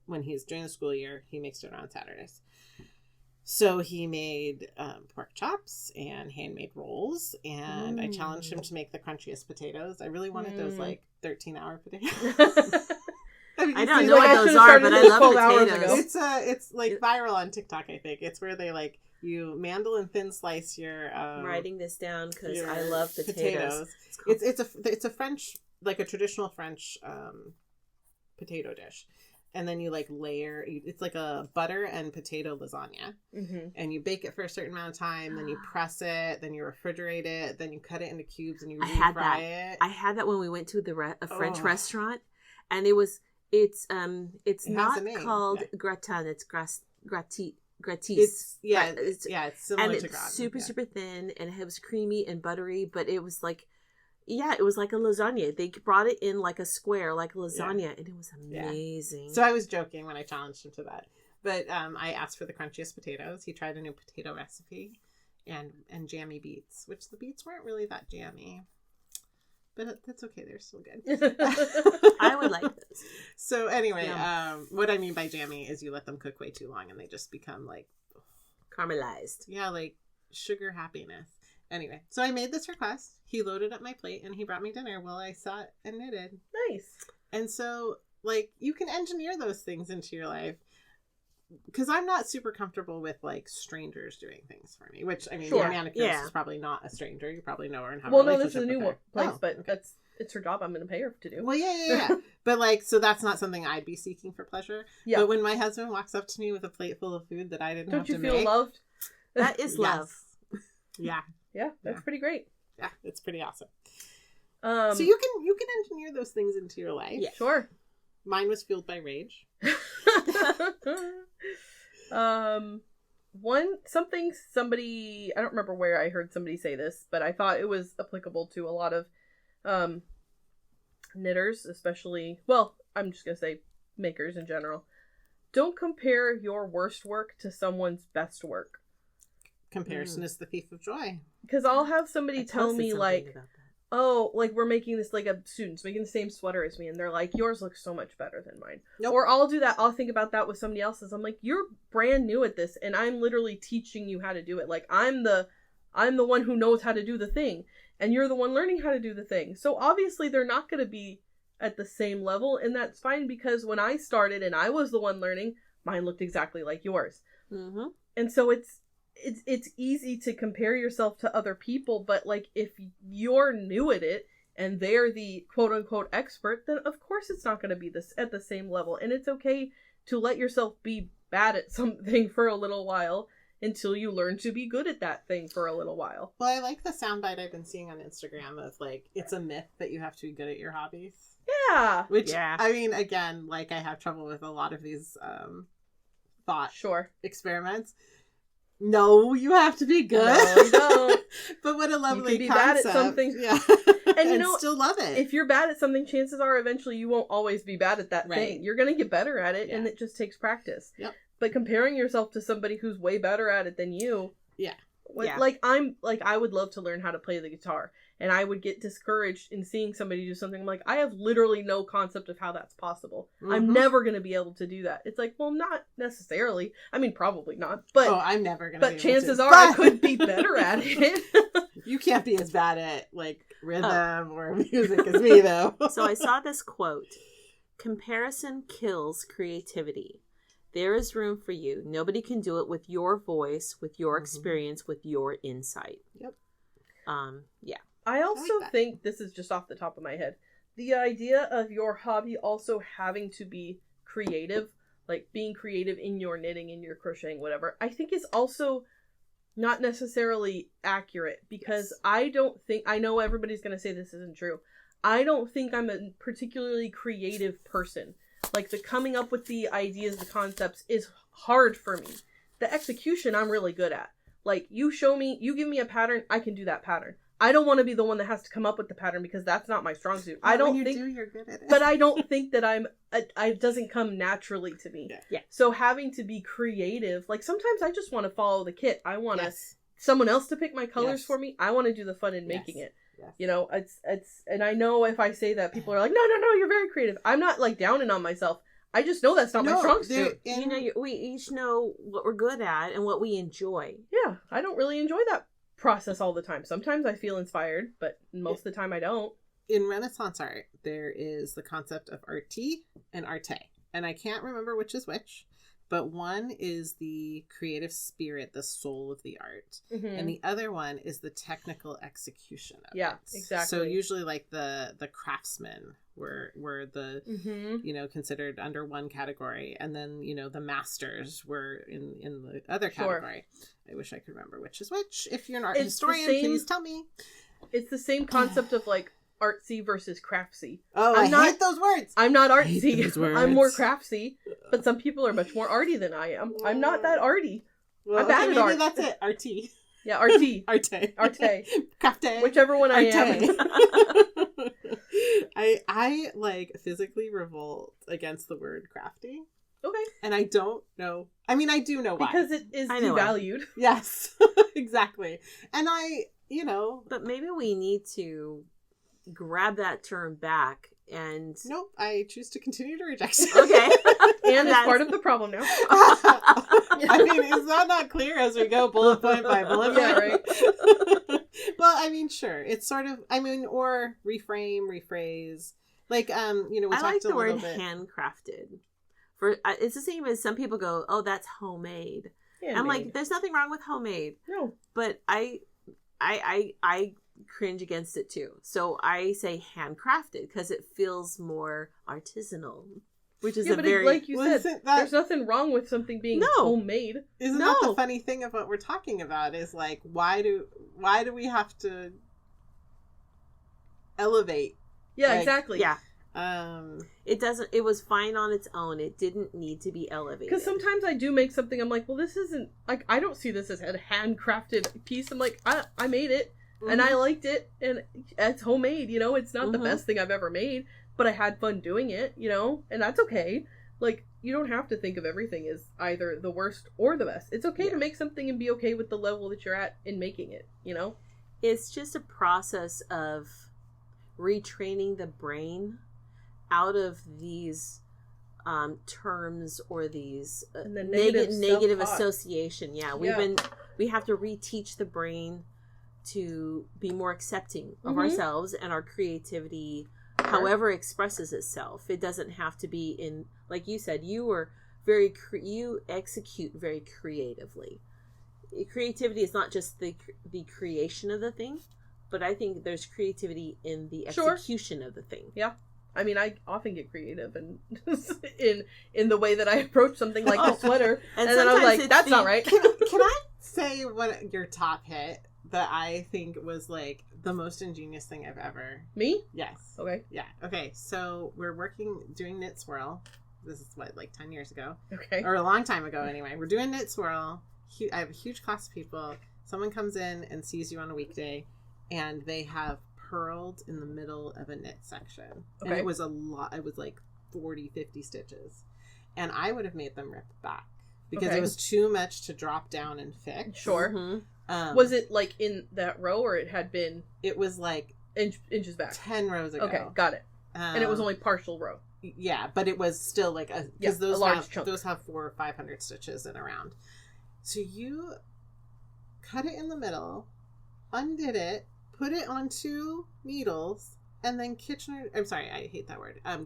when he's during the school year, he makes dinner on Saturdays. So he made pork chops and handmade rolls, and I challenged him to make the crunchiest potatoes. I really wanted those 13-hour potatoes. I don't know what those are, but I love potatoes. It's like viral on TikTok, I think. It's where they like you mandolin thin slice your. I'm writing this down because I love potatoes. It's a French, like a traditional French potato dish. And then you like layer, it's like a butter and potato lasagna. Mm-hmm. And you bake it for a certain amount of time, then you press it, then you refrigerate it, then you cut it into cubes and you refry it. I had that when we went to a French restaurant, and it's not called gratin, it's gratis. It's similar and to gratin. It's super thin, and it was creamy and buttery, but it was like it was like a lasagna. They brought it in like a square, like a lasagna, and it was amazing. Yeah. So I was joking when I challenged him to that. But I asked for the crunchiest potatoes. He tried a new potato recipe and jammy beets, which the beets weren't really that jammy. But that's okay. They're still good. I would like this. So anyway, what I mean by jammy is you let them cook way too long and they just become like... caramelized. Yeah, like sugar happiness. Anyway, so I made this request. He loaded up my plate and he brought me dinner while I sat and knitted. Nice. And so, like, you can engineer those things into your life. Because I'm not super comfortable with, like, strangers doing things for me. Which, I mean, your manicurist is probably not a stranger. You probably know her and have a relationship this is a new place, but okay. it's her job. I'm going to pay her to do. Well, yeah. But, like, so that's not something I'd be seeking for pleasure. Yeah. But when my husband walks up to me with a plate full of food that I didn't have to make... Don't you feel loved? That is love. Yeah. Yeah, that's pretty great. Yeah, it's pretty awesome. So you can engineer those things into your life. Yeah, sure. Mine was fueled by rage. Somebody, I don't remember where I heard somebody say this, but I thought it was applicable to a lot of knitters, especially, well, I'm just going to say makers in general. Don't compare your worst work to someone's best work. Comparison is the thief of joy. Because I'll have somebody tell me, like, oh, like, we're making this, like, a student's making the same sweater as me, and they're like, yours looks so much better than mine. Nope. Or I'll do that, I'll think about that with somebody else's. I'm like, you're brand new at this, and I'm literally teaching you how to do it. Like, I'm the one who knows how to do the thing, and you're the one learning how to do the thing. So obviously they're not going to be at the same level, and that's fine, because when I started and I was the one learning, mine looked exactly like yours. Mm-hmm. And so it's easy to compare yourself to other people, but like if you're new at it and they're the quote unquote expert, then of course it's not going to be at the same level. And it's okay to let yourself be bad at something for a little while until you learn to be good at that thing for a little while. Well, I like the soundbite I've been seeing on Instagram of like, it's a myth that you have to be good at your hobbies. Yeah. Which, I mean, again, like I have trouble with a lot of these thought experiments. No, you have to be good. No, you don't. But what a lovely you can be concept. bad at something. Yeah. and you know, still love it. If you're bad at something, chances are eventually you won't always be bad at that thing. You're going to get better at it, and it just takes practice. Yep. But comparing yourself to somebody who's way better at it than you. Yeah. Like I would love to learn how to play the guitar, and I would get discouraged in seeing somebody do something. I'm like, I have literally no concept of how that's possible. Mm-hmm. I'm never going to be able to do that. It's like, well, not necessarily. I mean, probably not. But I'm never going to. But chances are I could be better at it. You can't be as bad at like rhythm or music as me, though. So I saw this quote: "Comparison kills creativity. There is room for you. Nobody can do it with your voice, with your experience, with your insight." Yep. Yeah. I also think, this is just off the top of my head, the idea of your hobby also having to be creative, like being creative in your knitting, in your crocheting, whatever, I think is also not necessarily accurate, because I know everybody's going to say this isn't true. I don't think I'm a particularly creative person. Like, the coming up with the ideas, the concepts is hard for me. The execution I'm really good at. Like, you give me a pattern, I can do that pattern. I don't want to be the one that has to come up with the pattern, because that's not my strong suit. Well, you're good at it. But I don't think that it doesn't come naturally to me. Yeah. So having to be creative, like sometimes I just want to follow the kit. I want someone else to pick my colors for me. I want to do the fun in making it. Yes. You know, it's, and I know if I say that, people are like, no, you're very creative. I'm not like downing on myself. I just know that's not my strong suit. We each know what we're good at and what we enjoy. Yeah, I don't really enjoy that process all the time. Sometimes I feel inspired, but most of the time I don't. In Renaissance art, there is the concept of arti and arte. And I can't remember which is which, but one is the creative spirit, the soul of the art. And the other one is the technical execution of it. Yeah, exactly. So usually like the craftsmen were the, considered under one category. And then, the masters were in the other category. I wish I could remember which is which. If you're an art historian, please tell me. It's the same concept of like artsy versus craftsy. Oh, I hate those words. I'm not artsy. I'm more craftsy. But some people are much more arty than I am. I'm not that arty. Well, I'm bad at art. That's it. Arty. Yeah, arty. Arte. Crafty. Whichever one I am. I like physically revolt against the word crafty. Okay. And I don't know. I mean, I do know why. Because it is devalued. Yes. Exactly. And But maybe we need to grab that term back and... Nope. I choose to continue to reject it. Okay. And that's part of the problem now. I mean, is that not clear as we go bullet point by bullet point? Yeah, right. Well, I mean, sure. It's sort of, or reframe, rephrase. Like, we talked like the word bit. handcrafted. It's the same as some people go, oh, that's homemade. Handmade. I'm like, there's nothing wrong with homemade. No. But I cringe against it too. So I say handcrafted because it feels more artisanal. Which is like you said, there's nothing wrong with something being homemade. Isn't that the funny thing of what we're talking about? Is like, why do we have to elevate? Yeah, exactly. Yeah. It was fine on its own. It didn't need to be elevated. Because sometimes I do make something, I'm like, well, this isn't, like, I don't see this as a handcrafted piece. I'm like, I made it, and I liked it, and it's homemade, it's not the best thing I've ever made, but I had fun doing it, and that's okay. Like, you don't have to think of everything as either the worst or the best. It's okay to make something and be okay with the level that you're at in making it, It's just a process of retraining the brain out of these terms or these negative association. We have to reteach the brain to be more accepting of ourselves and our creativity, however it expresses itself. It doesn't have to be in, like you said, you execute very creatively. Creativity is not just the creation of the thing, but I think there's creativity in the execution of the thing. Yeah. I mean, I often get creative and in the way that I approach something like the sweater, and then I'm like, "That's not right." Can I say what your top hit that I think was like the most ingenious thing I've ever? Me? Yes. Okay. Yeah. Okay. So we're doing Knit Swirl. This is like 10 years ago. Okay. Or a long time ago, anyway. We're doing Knit Swirl. I have a huge class of people. Someone comes in and sees you on a weekday, and they have purled in the middle of a knit section. Okay. And it was a lot. It was like 40, 50 stitches. And I would have made them rip back because it was too much to drop down and fix. Sure. Mm-hmm. Was it like in that row, or it had been? It was like inches back. 10 rows ago. Okay, got it. And it was only partial row. Yeah, but it was still like a large chunk. Those have 400 or 500 stitches in a round. So you cut it in the middle, undid it, put it on 2 needles, and then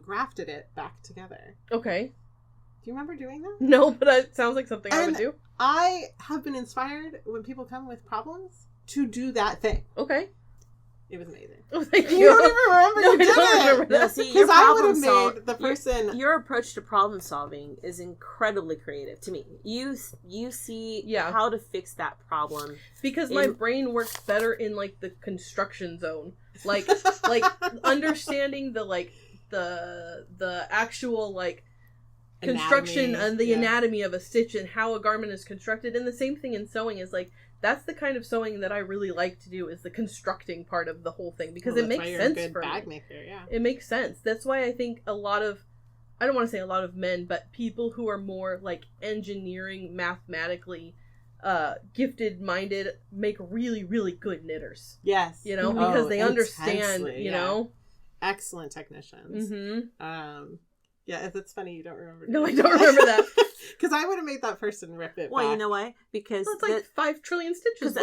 grafted it back together. Okay. Do you remember doing that? No, but it sounds like something I would do. I have been inspired when people come with problems to do that thing. Okay. It was amazing. Oh, thank you. You don't even remember you did it. No, see, your problem your approach to problem solving is incredibly creative to me. You see how to fix that problem because my brain works better in like the construction zone, like understanding the actual like construction and the anatomy of a stitch and how a garment is constructed. And the same thing in sewing is like. That's the kind of sewing that I really like to do is the constructing part of the whole thing because it makes sense for me. Bag maker, yeah. It makes sense. That's why I think I don't want to say a lot of men, but people who are more like engineering, mathematically gifted minded make really, really good knitters. Yes. Because they understand, excellent technicians. Mm-hmm. Yeah, it's funny you don't remember. No, I don't remember that. Because I would have made that person rip it Well, back. you know why? Because it's like 5 trillion stitches.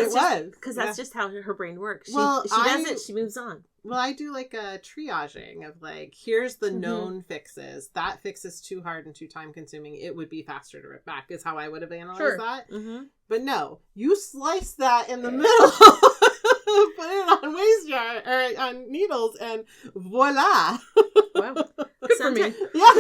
Because that's just how her brain works. She does it, she moves on. Well, I do like a triaging of like, here's the known fixes. That fix is too hard and too time consuming. It would be faster to rip back is how I would have analyzed that. Mm-hmm. But no, you slice that in the middle, put it on waist yarn or on needles, and voila. Wow. Good for me. Yeah.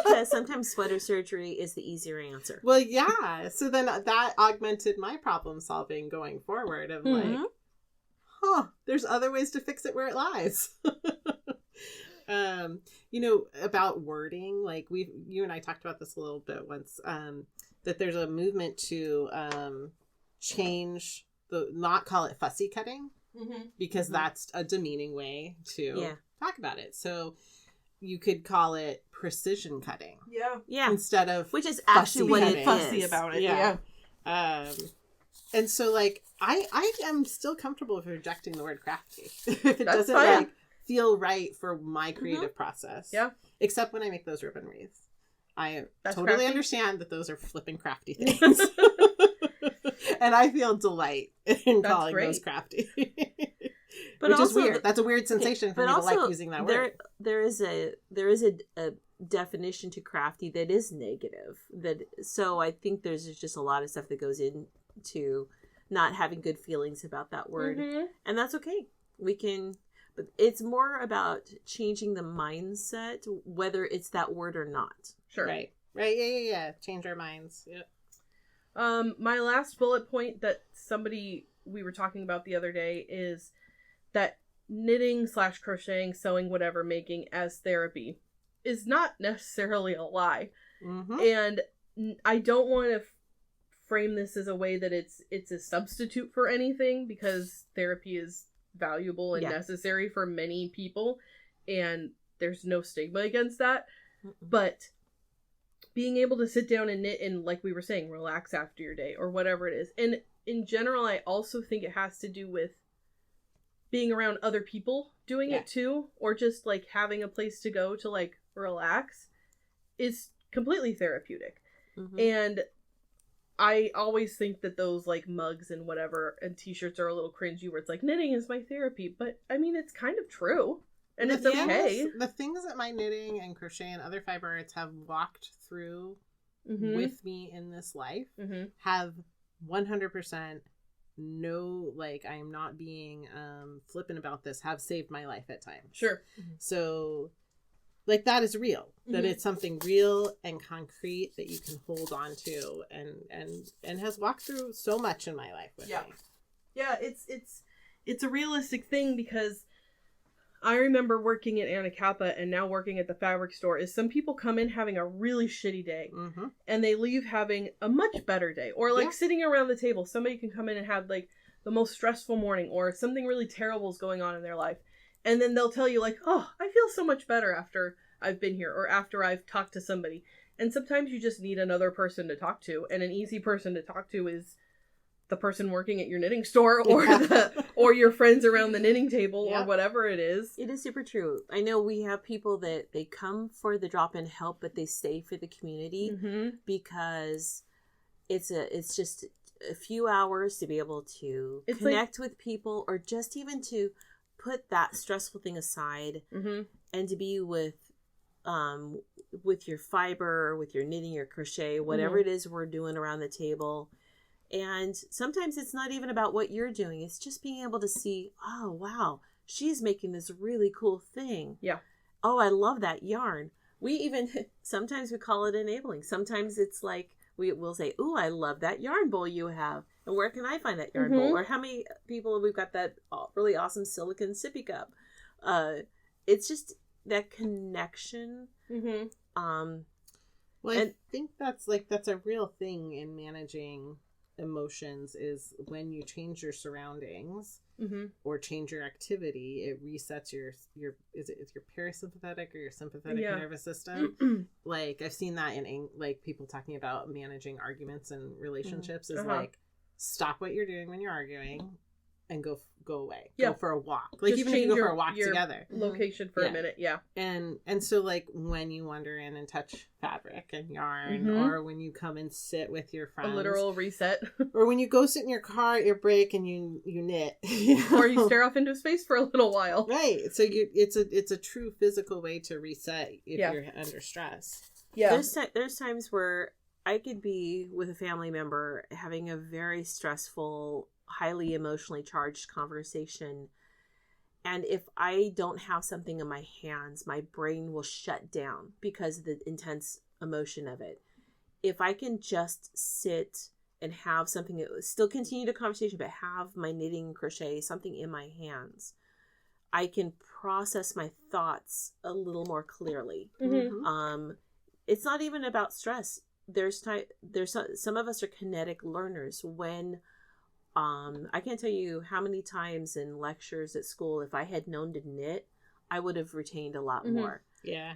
Because sometimes sweater surgery is the easier answer. Well, yeah. So then that augmented my problem solving going forward of like, there's other ways to fix it where it lies. About wording, like you and I talked about this a little bit once, that there's a movement to change not call it fussy cutting, because that's a demeaning way to talk about it. So you could call it precision cutting. Yeah. Instead of which is actually what it is. Fussy about it. Yeah. And so, like, I am still comfortable with rejecting the word crafty if it doesn't feel right for my creative process. Yeah. Except when I make those ribbon wreaths. I totally crafty. Understand that those are flipping crafty things. And I feel delight in calling those crafty. But which is weird. That's a weird sensation for me to like using that word. There is a definition to crafty that is negative. So I think there's just a lot of stuff that goes into not having good feelings about that word. And that's okay. But it's more about changing the mindset, whether it's that word or not. Sure. Right. Yeah. Change our minds. Yep. My last bullet point that we were talking about the other day is that knitting / crocheting, sewing, whatever, making as therapy is not necessarily a lie. And I don't want to frame this as a way that it's a substitute for anything, because therapy is valuable and necessary for many people, and there's no stigma against that. But being able to sit down and knit and, like we were saying, relax after your day or whatever it is. And in general, I also think it has to do with being around other people doing it too, or just like having a place to go to like relax is completely therapeutic. And I always think that those like mugs and whatever and t-shirts are a little cringy where it's like, knitting is my therapy, but I mean, it's kind of true. And it's okay. The things that my knitting and crochet and other fiber arts have walked through with me in this life have 100% no, like, I am not being flippant about this, have saved my life at times. Sure. So, like, that is real. That it's something real and concrete that you can hold on to and has walked through so much in my life with me. Yeah, it's a realistic thing, because I remember working at Anacapa and now working at the fabric store is some people come in having a really shitty day and they leave having a much better day. Or like sitting around the table, somebody can come in and have like the most stressful morning, or something really terrible is going on in their life. And then they'll tell you like, oh, I feel so much better after I've been here or after I've talked to somebody. And sometimes you just need another person to talk to. And an easy person to talk to is the person working at your knitting store or or your friends around the knitting table or whatever it is. It is super true. I know we have people that they come for the drop-in help, but they stay for the community because it's just a few hours to be able to connect with people, or just even to put that stressful thing aside and to be with your fiber, with your knitting, your crochet, whatever it is we're doing around the table. And sometimes it's not even about what you're doing. It's just being able to see, oh, wow, she's making this really cool thing. Yeah. Oh, I love that yarn. Sometimes we call it enabling. Sometimes it's like, we'll say, ooh, I love that yarn bowl you have. And where can I find that yarn bowl? Or how many people we've got that really awesome silicone sippy cup. It's just that connection. Well, I think that's a real thing in managing emotions, is when you change your surroundings or change your activity, it resets your is it your parasympathetic or your sympathetic nervous system. Like, I've seen that in like people talking about managing arguments and relationships is like, stop what you're doing when you're arguing and go away. Yeah. Go for a walk. Like, just even if you go for a walk together. Location for a minute, yeah. And so, like, when you wander in and touch fabric and yarn, or when you come and sit with your friends. A literal reset. Or when you go sit in your car at your break and you knit. Or you stare off into space for a little while. Right. So it's a true physical way to reset if you're under stress. Yeah. There's times where I could be with a family member having a very stressful, highly emotionally charged conversation, and if I don't have something in my hands, my brain will shut down because of the intense emotion of it. If I can just sit and have something that still continue the conversation, but have my knitting and crochet, something in my hands, I can process my thoughts a little more clearly. It's not even about stress. There's some of us are kinetic learners. When I can't tell you how many times in lectures at school, if I had known to knit, I would have retained a lot more. Yeah.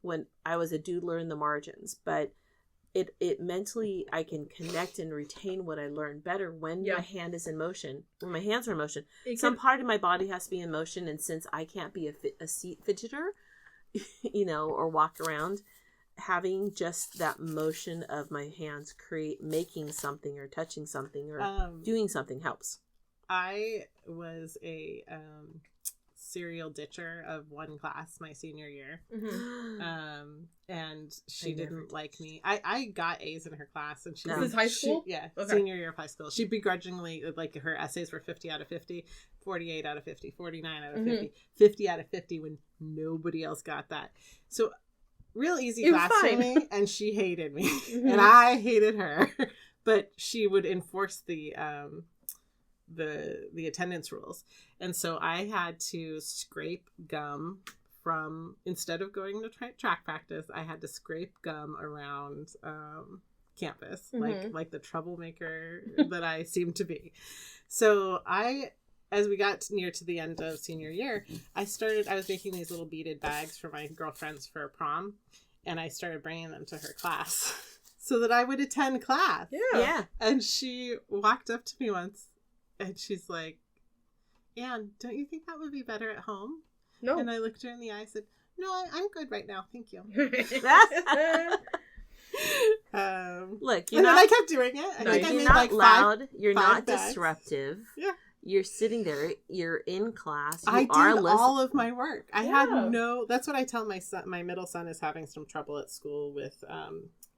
When I was a doodler in the margins, but it mentally, I can connect and retain what I learned better when my hand is in motion. When my hands are in motion, some part of my body has to be in motion, and since I can't be a seat fidgeter, or walk around, having just that motion of my hands making something or touching something or doing something helps. I was a serial ditcher of one class my senior year. And she didn't like me. I got A's in her class, and This is high school? Senior year of high school. She begrudgingly, like, her essays were 50 out of 50, 48 out of 50, 49 out of 50, 50 out of 50 when nobody else got that. So real easy class for me, and she hated me, and I hated her. But she would enforce the attendance rules, and so I had to scrape gum from, instead of going to track practice, I had to scrape gum around campus, like the troublemaker that I seemed to be. So as we got near to the end of senior year, I was making these little beaded bags for my girlfriends for prom, and I started bringing them to her class so that I would attend class. Yeah. And she walked up to me once, and she's like, "Anne, don't you think that would be better at home?" No. And I looked her in the eye and said, "No, I'm good right now. Thank you." Look, and then I kept doing it. I think I made not like loud. You're five not bags. disruptive. Yeah. You're sitting there. You're in class. I did all of my work. I had that's what I tell my son. My middle son is having some trouble at school with,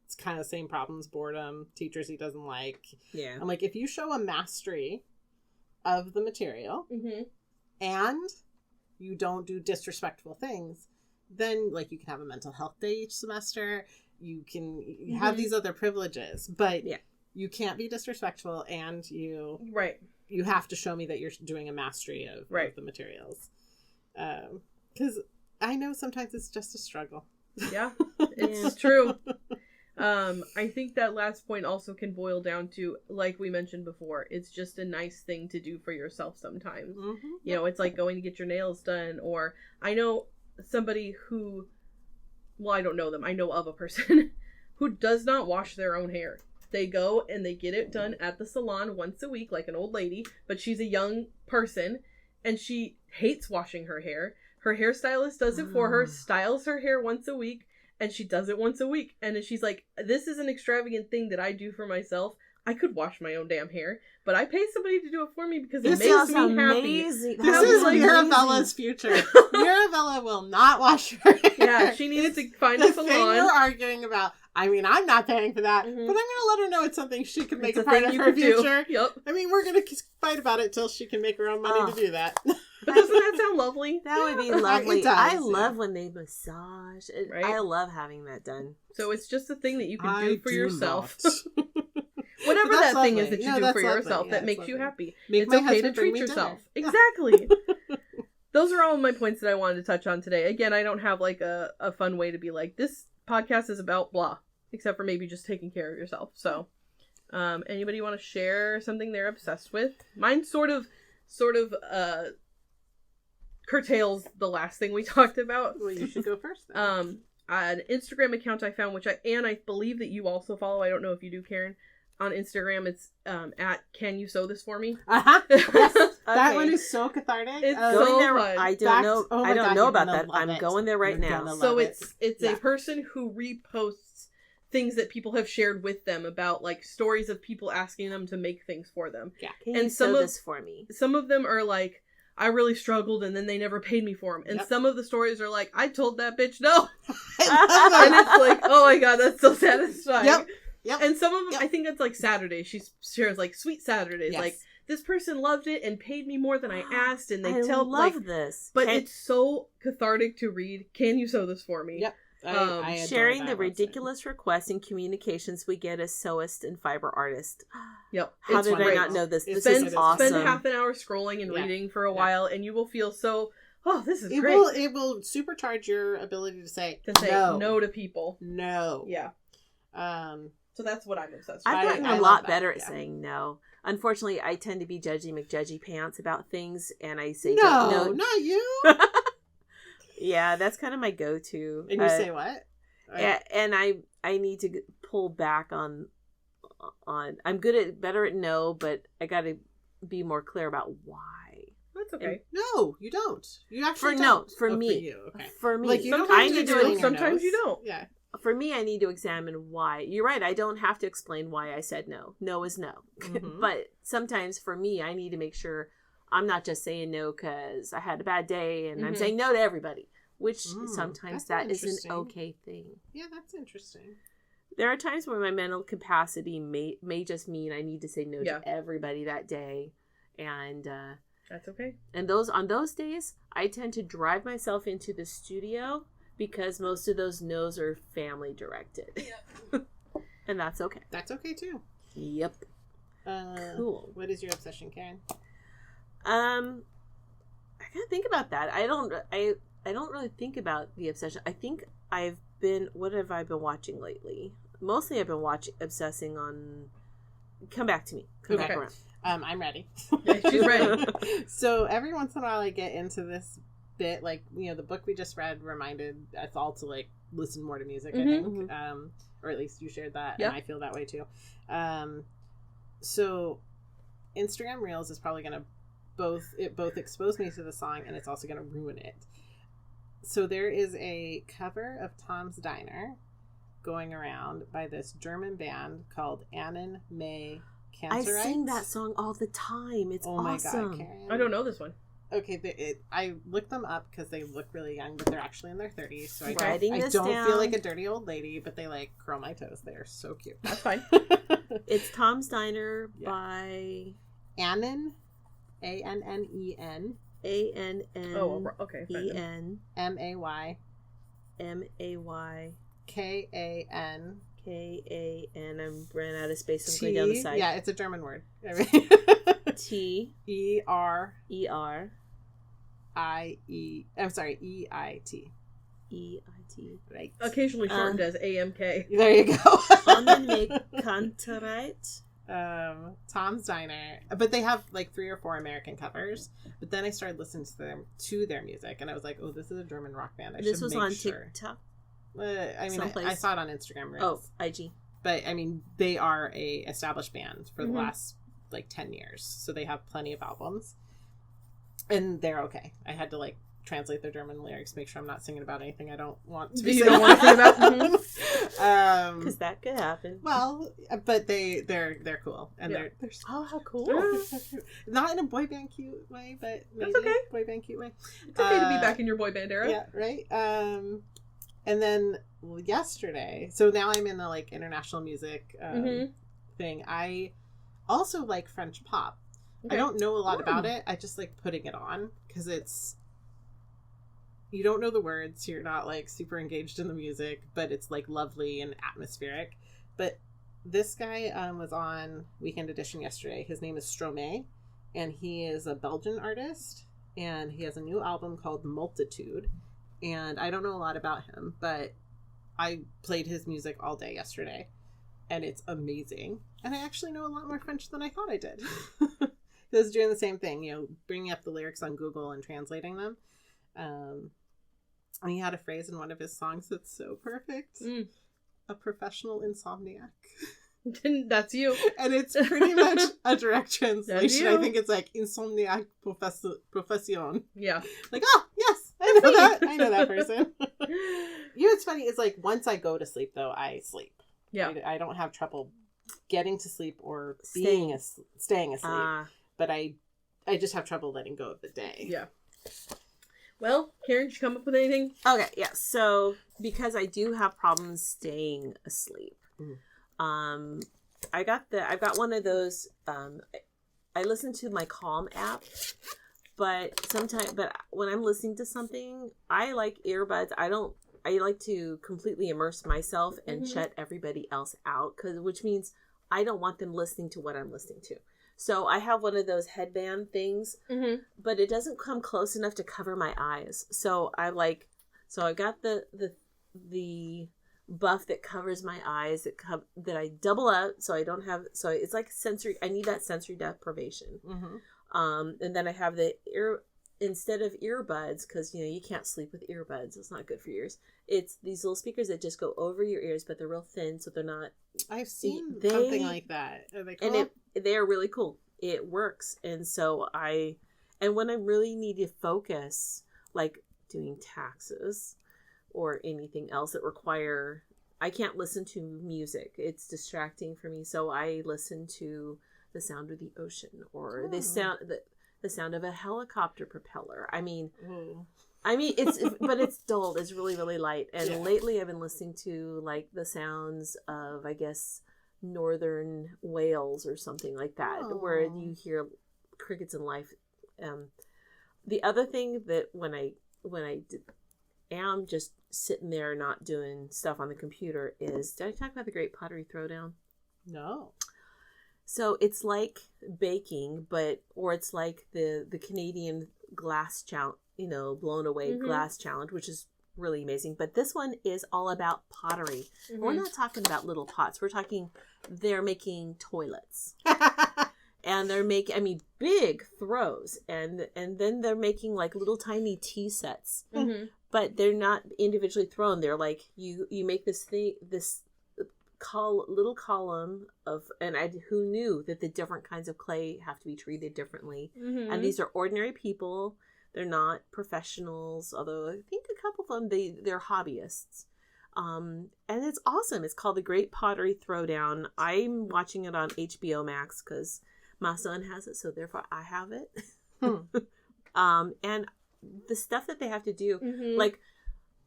it's kind of the same problems, boredom, teachers he doesn't like. Yeah. I'm like, if you show a mastery of the material and you don't do disrespectful things, then, like, you can have a mental health day each semester. You can have these other privileges, but you can't be disrespectful, and you have to show me that you're doing a mastery of the materials. Because I know sometimes it's just a struggle. Yeah, it's true. I think that last point also can boil down to, like we mentioned before, it's just a nice thing to do for yourself sometimes. It's like going to get your nails done, or I know somebody who, well, I don't know them, I know of a person who does not wash their own hair. They go and they get it done at the salon once a week, like an old lady, but she's a young person, and she hates washing her hair. Her hairstylist does it for her, styles her hair once a week, and she does it once a week. And then she's like, this is an extravagant thing that I do for myself. I could wash my own damn hair, but I pay somebody to do it for me because it makes me happy. This is like Mirabella's future. Mirabella will not wash her hair. Yeah, she needs to find a salon. The thing we're arguing about, I mean, I'm not paying for that, but I'm going to let her know it's something she can make a part of her future. Yep. I mean, we're going to fight about it till she can make her own money to do that. But doesn't that sound lovely? That would be lovely. I love when they massage. Right? I love having that done. So it's just a thing that you can do for yourself. Whatever that thing is that you do for yourself that makes you happy. It's okay to treat yourself. Exactly. Those are all my points that I wanted to touch on today. Again, I don't have like a fun way to be like, this podcast is about blah, except for maybe just taking care of yourself. So, anybody want to share something they're obsessed with? Mine sort of curtails the last thing we talked about. Well, you should go first then. An Instagram account I found, which I believe that you also follow. I don't know if you do, Karin. on Instagram. It's at Can You Sew This For Me? Yes, that Okay. one is so cathartic. It's Going so there, fun. I don't know. Oh my I don't God, know you're about gonna that. love I'm it. going there right You're now. gonna love So it. it's Yeah. a person who reposts things that people have shared with them about like stories of people asking them to make things for them. Yeah. Can And you some sew of- this for me? Some of them are like, I really struggled and then they never paid me for them. And Yep. some of the stories are like, I told that bitch no. I love And it. it's like, oh my God, that's so satisfying. Yep. Yep. And some of them, Yep. I think it's like Saturdays. She shares like sweet Saturdays. Yes. Like, this person loved it and paid me more than I asked. And they I tell love like, this. but it's so cathartic to read. Can you sew this for me? Yep. I adore sharing that the website. ridiculous requests and communications we get as sewist and fiber artists. Yep. How It's did great. I not know this? It's This so is good. awesome. Spend half an hour scrolling and Yeah. reading for a Yeah. while, and you will feel so. Oh, this is It great. will supercharge your ability to say To say no to people. No. Yeah. So that's what I'm obsessed with. I've gotten I a love lot that, better at yeah. saying no. Unfortunately, I tend to be judgy McJudgy pants about things, and I say No, not you. Yeah, that's kind of my go-to. And you say what? And I need to pull back on. I'm better at no, but I got to be more clear about why. That's okay. No, you don't. You actually For don't. for Oh, me, for you. Okay. for me, Like you don't Sometimes have to you do, explain your sometimes nose. you don't. Yeah. For me, I need to examine why. You're right. I don't have to explain why I said no. No is no. Mhm. But sometimes for me, I need to make sure I'm not just saying no because I had a bad day and I'm Mhm. saying no to everybody, which Mm, sometimes that's that is an interesting. okay thing. Yeah, that's interesting. There are times where my mental capacity may just mean I need to say no Yeah. to everybody that day. And That's okay. on those days, I tend to drive myself into the studio because most of those no's are family directed. And that's okay. That's okay too. Yep. Cool. What is your obsession, Karen? I gotta think about that. I don't really think about the obsession. I think what have I been watching lately? Mostly I've been obsessing on Come Back to Me. Come Okay. back around. I'm ready. Yeah, she's ready. So every once in a while I get into this bit, like, the book we just read reminded us all to like listen more to music, I think. Or at least you shared that, Yeah. and I feel that way too. So Instagram Reels is probably gonna both expose me to the song, and it's also gonna ruin it. So there is a cover of Tom's Diner going around by this German band called Annen May Cancer. I sing that song all the time. It's Oh my awesome. God, Karen. I don't know this one. Okay, I looked them up because they look really young, but they're actually in their 30s. So I Writing don't this feel down. like a dirty old lady, but they like curl my toes. They are so cute. That's fine. It's Tom's Diner Yeah. by Annen, Annen, Ann Oh, okay. En May, May Kan. Kan. I'm ran out of space. I'm going down the side. Yeah, it's a German word. T ERIE. ER I'm sorry, EIT. EIT. Right. Occasionally shortened as AMK. There you go. Annen May Kantereit. Tom's Diner, but they have like 3 or 4 American covers. But then I started listening to their music, and I was like, "Oh, this is a German rock band." This was on sure. TikTok. I mean, Someplace. I saw it on Instagram Reels. Oh, IG. But I mean, they are a established band for the Mhm. last like 10 years, so they have plenty of albums, and they're okay. I had to like translate their German lyrics, make sure I'm not singing about anything I don't want to be You singing don't want to sing about. Because that could happen. Well, but they're cool, and Yeah. they're so, Oh, how cool. they're so cute. Not in a boy band cute way, but maybe okay. boy band cute way. It's okay to be back in your boy band era. Yeah, right. And then yesterday, so now I'm in the like international music thing. I also like French pop. Okay. I don't know a lot about it. I just like putting it on because you don't know the words, you're not like super engaged in the music, but it's like lovely and atmospheric. But this guy was on Weekend Edition yesterday. His name is Stromae, and he is a Belgian artist, and he has a new album called Multitude. And I don't know a lot about him, but I played his music all day yesterday, and it's amazing. And I actually know a lot more French than I thought I did. I was doing the same thing, bringing up the lyrics on Google and translating them. And he had a phrase in one of his songs that's so perfect. A professional insomniac. That's you. And it's pretty much a direct translation. I think it's like insomniac profession. Yeah. Like, oh, yes, I know that. I know that person. You know what's funny is like once I go to sleep, though, I sleep. Yeah. I don't have trouble getting to sleep or staying asleep. But I just have trouble letting go of the day. Yeah. Well, Karin, did you come up with anything? Okay, yeah. So because I do have problems staying asleep, I've got one of those. I listen to my Calm app, but when I'm listening to something, I like earbuds. I like to completely immerse myself and shut everybody else out, which means I don't want them listening to what I'm listening to. So I have one of those headband things, but it doesn't come close enough to cover my eyes. So I got the buff that covers my eyes that I double up so I don't have, so it's like sensory. I need that sensory deprivation. And then I have the instead of earbuds, because you can't sleep with earbuds. It's not good for your ears. It's these little speakers that just go over your ears, but they're real thin, so they're not. I've seen something like that. Are they cool? And they're really cool. It works, and so and when I really need to focus, like doing taxes or anything else that I can't listen to music. It's distracting for me, so I listen to the sound of the ocean or the sound of a helicopter propeller. I mean, but it's dulled. It's really, really light. And lately I've been listening to like the sounds of, I guess, northern Wales or something like that, where you hear crickets and life. The other thing that when I am just sitting there not doing stuff on the computer is, did I talk about the Great Pottery Throwdown? No. So it's like baking, or it's like the Canadian glass challenge, blown away glass challenge, which is really amazing. But this one is all about pottery. We're not talking about little pots. We're talking, they're making toilets. And they're making, big throws. And then they're making like little tiny tea sets. But they're not individually thrown. They're like, you make this thing, this little column of, and who knew that the different kinds of clay have to be treated differently. And these are ordinary people. They're not professionals, although I think a couple of them, they're hobbyists. And it's awesome. It's called the Great Pottery Throwdown. I'm watching it on HBO Max because my son has it, so therefore I have it. And the stuff that they have to do, like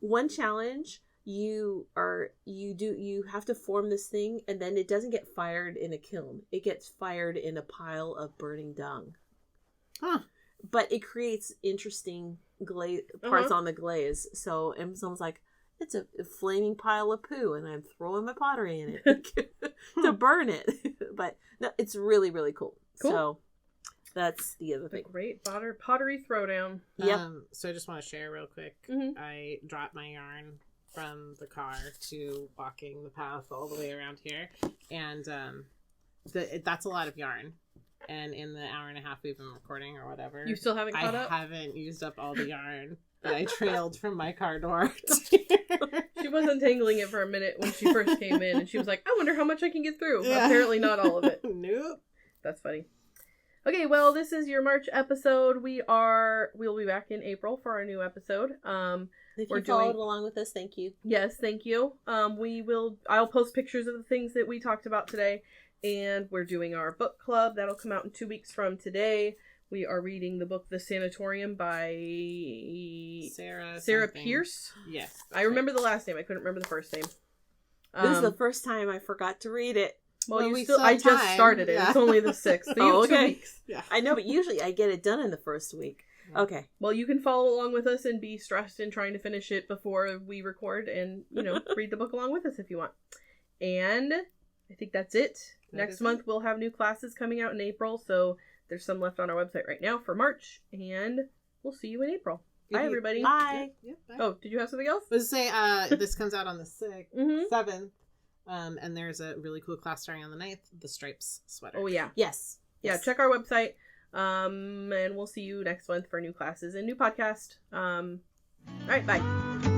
one challenge, you have to form this thing, and then it doesn't get fired in a kiln. It gets fired in a pile of burning dung. But it creates interesting parts on the glaze. So, and someone's like, it's a flaming pile of poo, and I'm throwing my pottery in it to burn it. But no, it's really, really cool. So that's the other thing. Great pottery throwdown. Yep. So I just want to share real quick. I dropped my yarn from the car to walking the path all the way around here, and that's a lot of yarn. And in the hour and a half we've been recording or whatever, you still haven't caught up? I haven't used up all the yarn that I trailed from my car door to here. She was untangling it for a minute when she first came in, and she was like, I wonder how much I can get through. Yeah. Apparently not all of it. Nope. That's funny. Okay, well, this is your March episode. We'll be back in April for our new episode. If you followed along with us, thank you. Yes, thank you. I'll post pictures of the things that we talked about today. And we're doing our book club. That'll come out in 2 weeks from today. We are reading the book The Sanatorium by Sarah Pierce. Yes. I remember the last name. I couldn't remember the first name. This is the first time I forgot to read it. Well, I just started it. Yeah. It's only the 6th. So you have 2 weeks. Yeah. I know, but usually I get it done in the first week. Okay. Well, you can follow along with us and be stressed in trying to finish it before we record and, read the book along with us if you want. And I think that's it. Next month, we'll have new classes coming out in April, so there's some left on our website right now for March, and we'll see you in April. Bye, everybody. Bye. Yep, bye. Oh, did you have something else? I was going to say, this comes out on the 7th, and there's a really cool class starting on the 9th, the Stripes sweater. Oh, yeah. Yes. Yeah, check our website, and we'll see you next month for new classes and new podcast. All right, bye.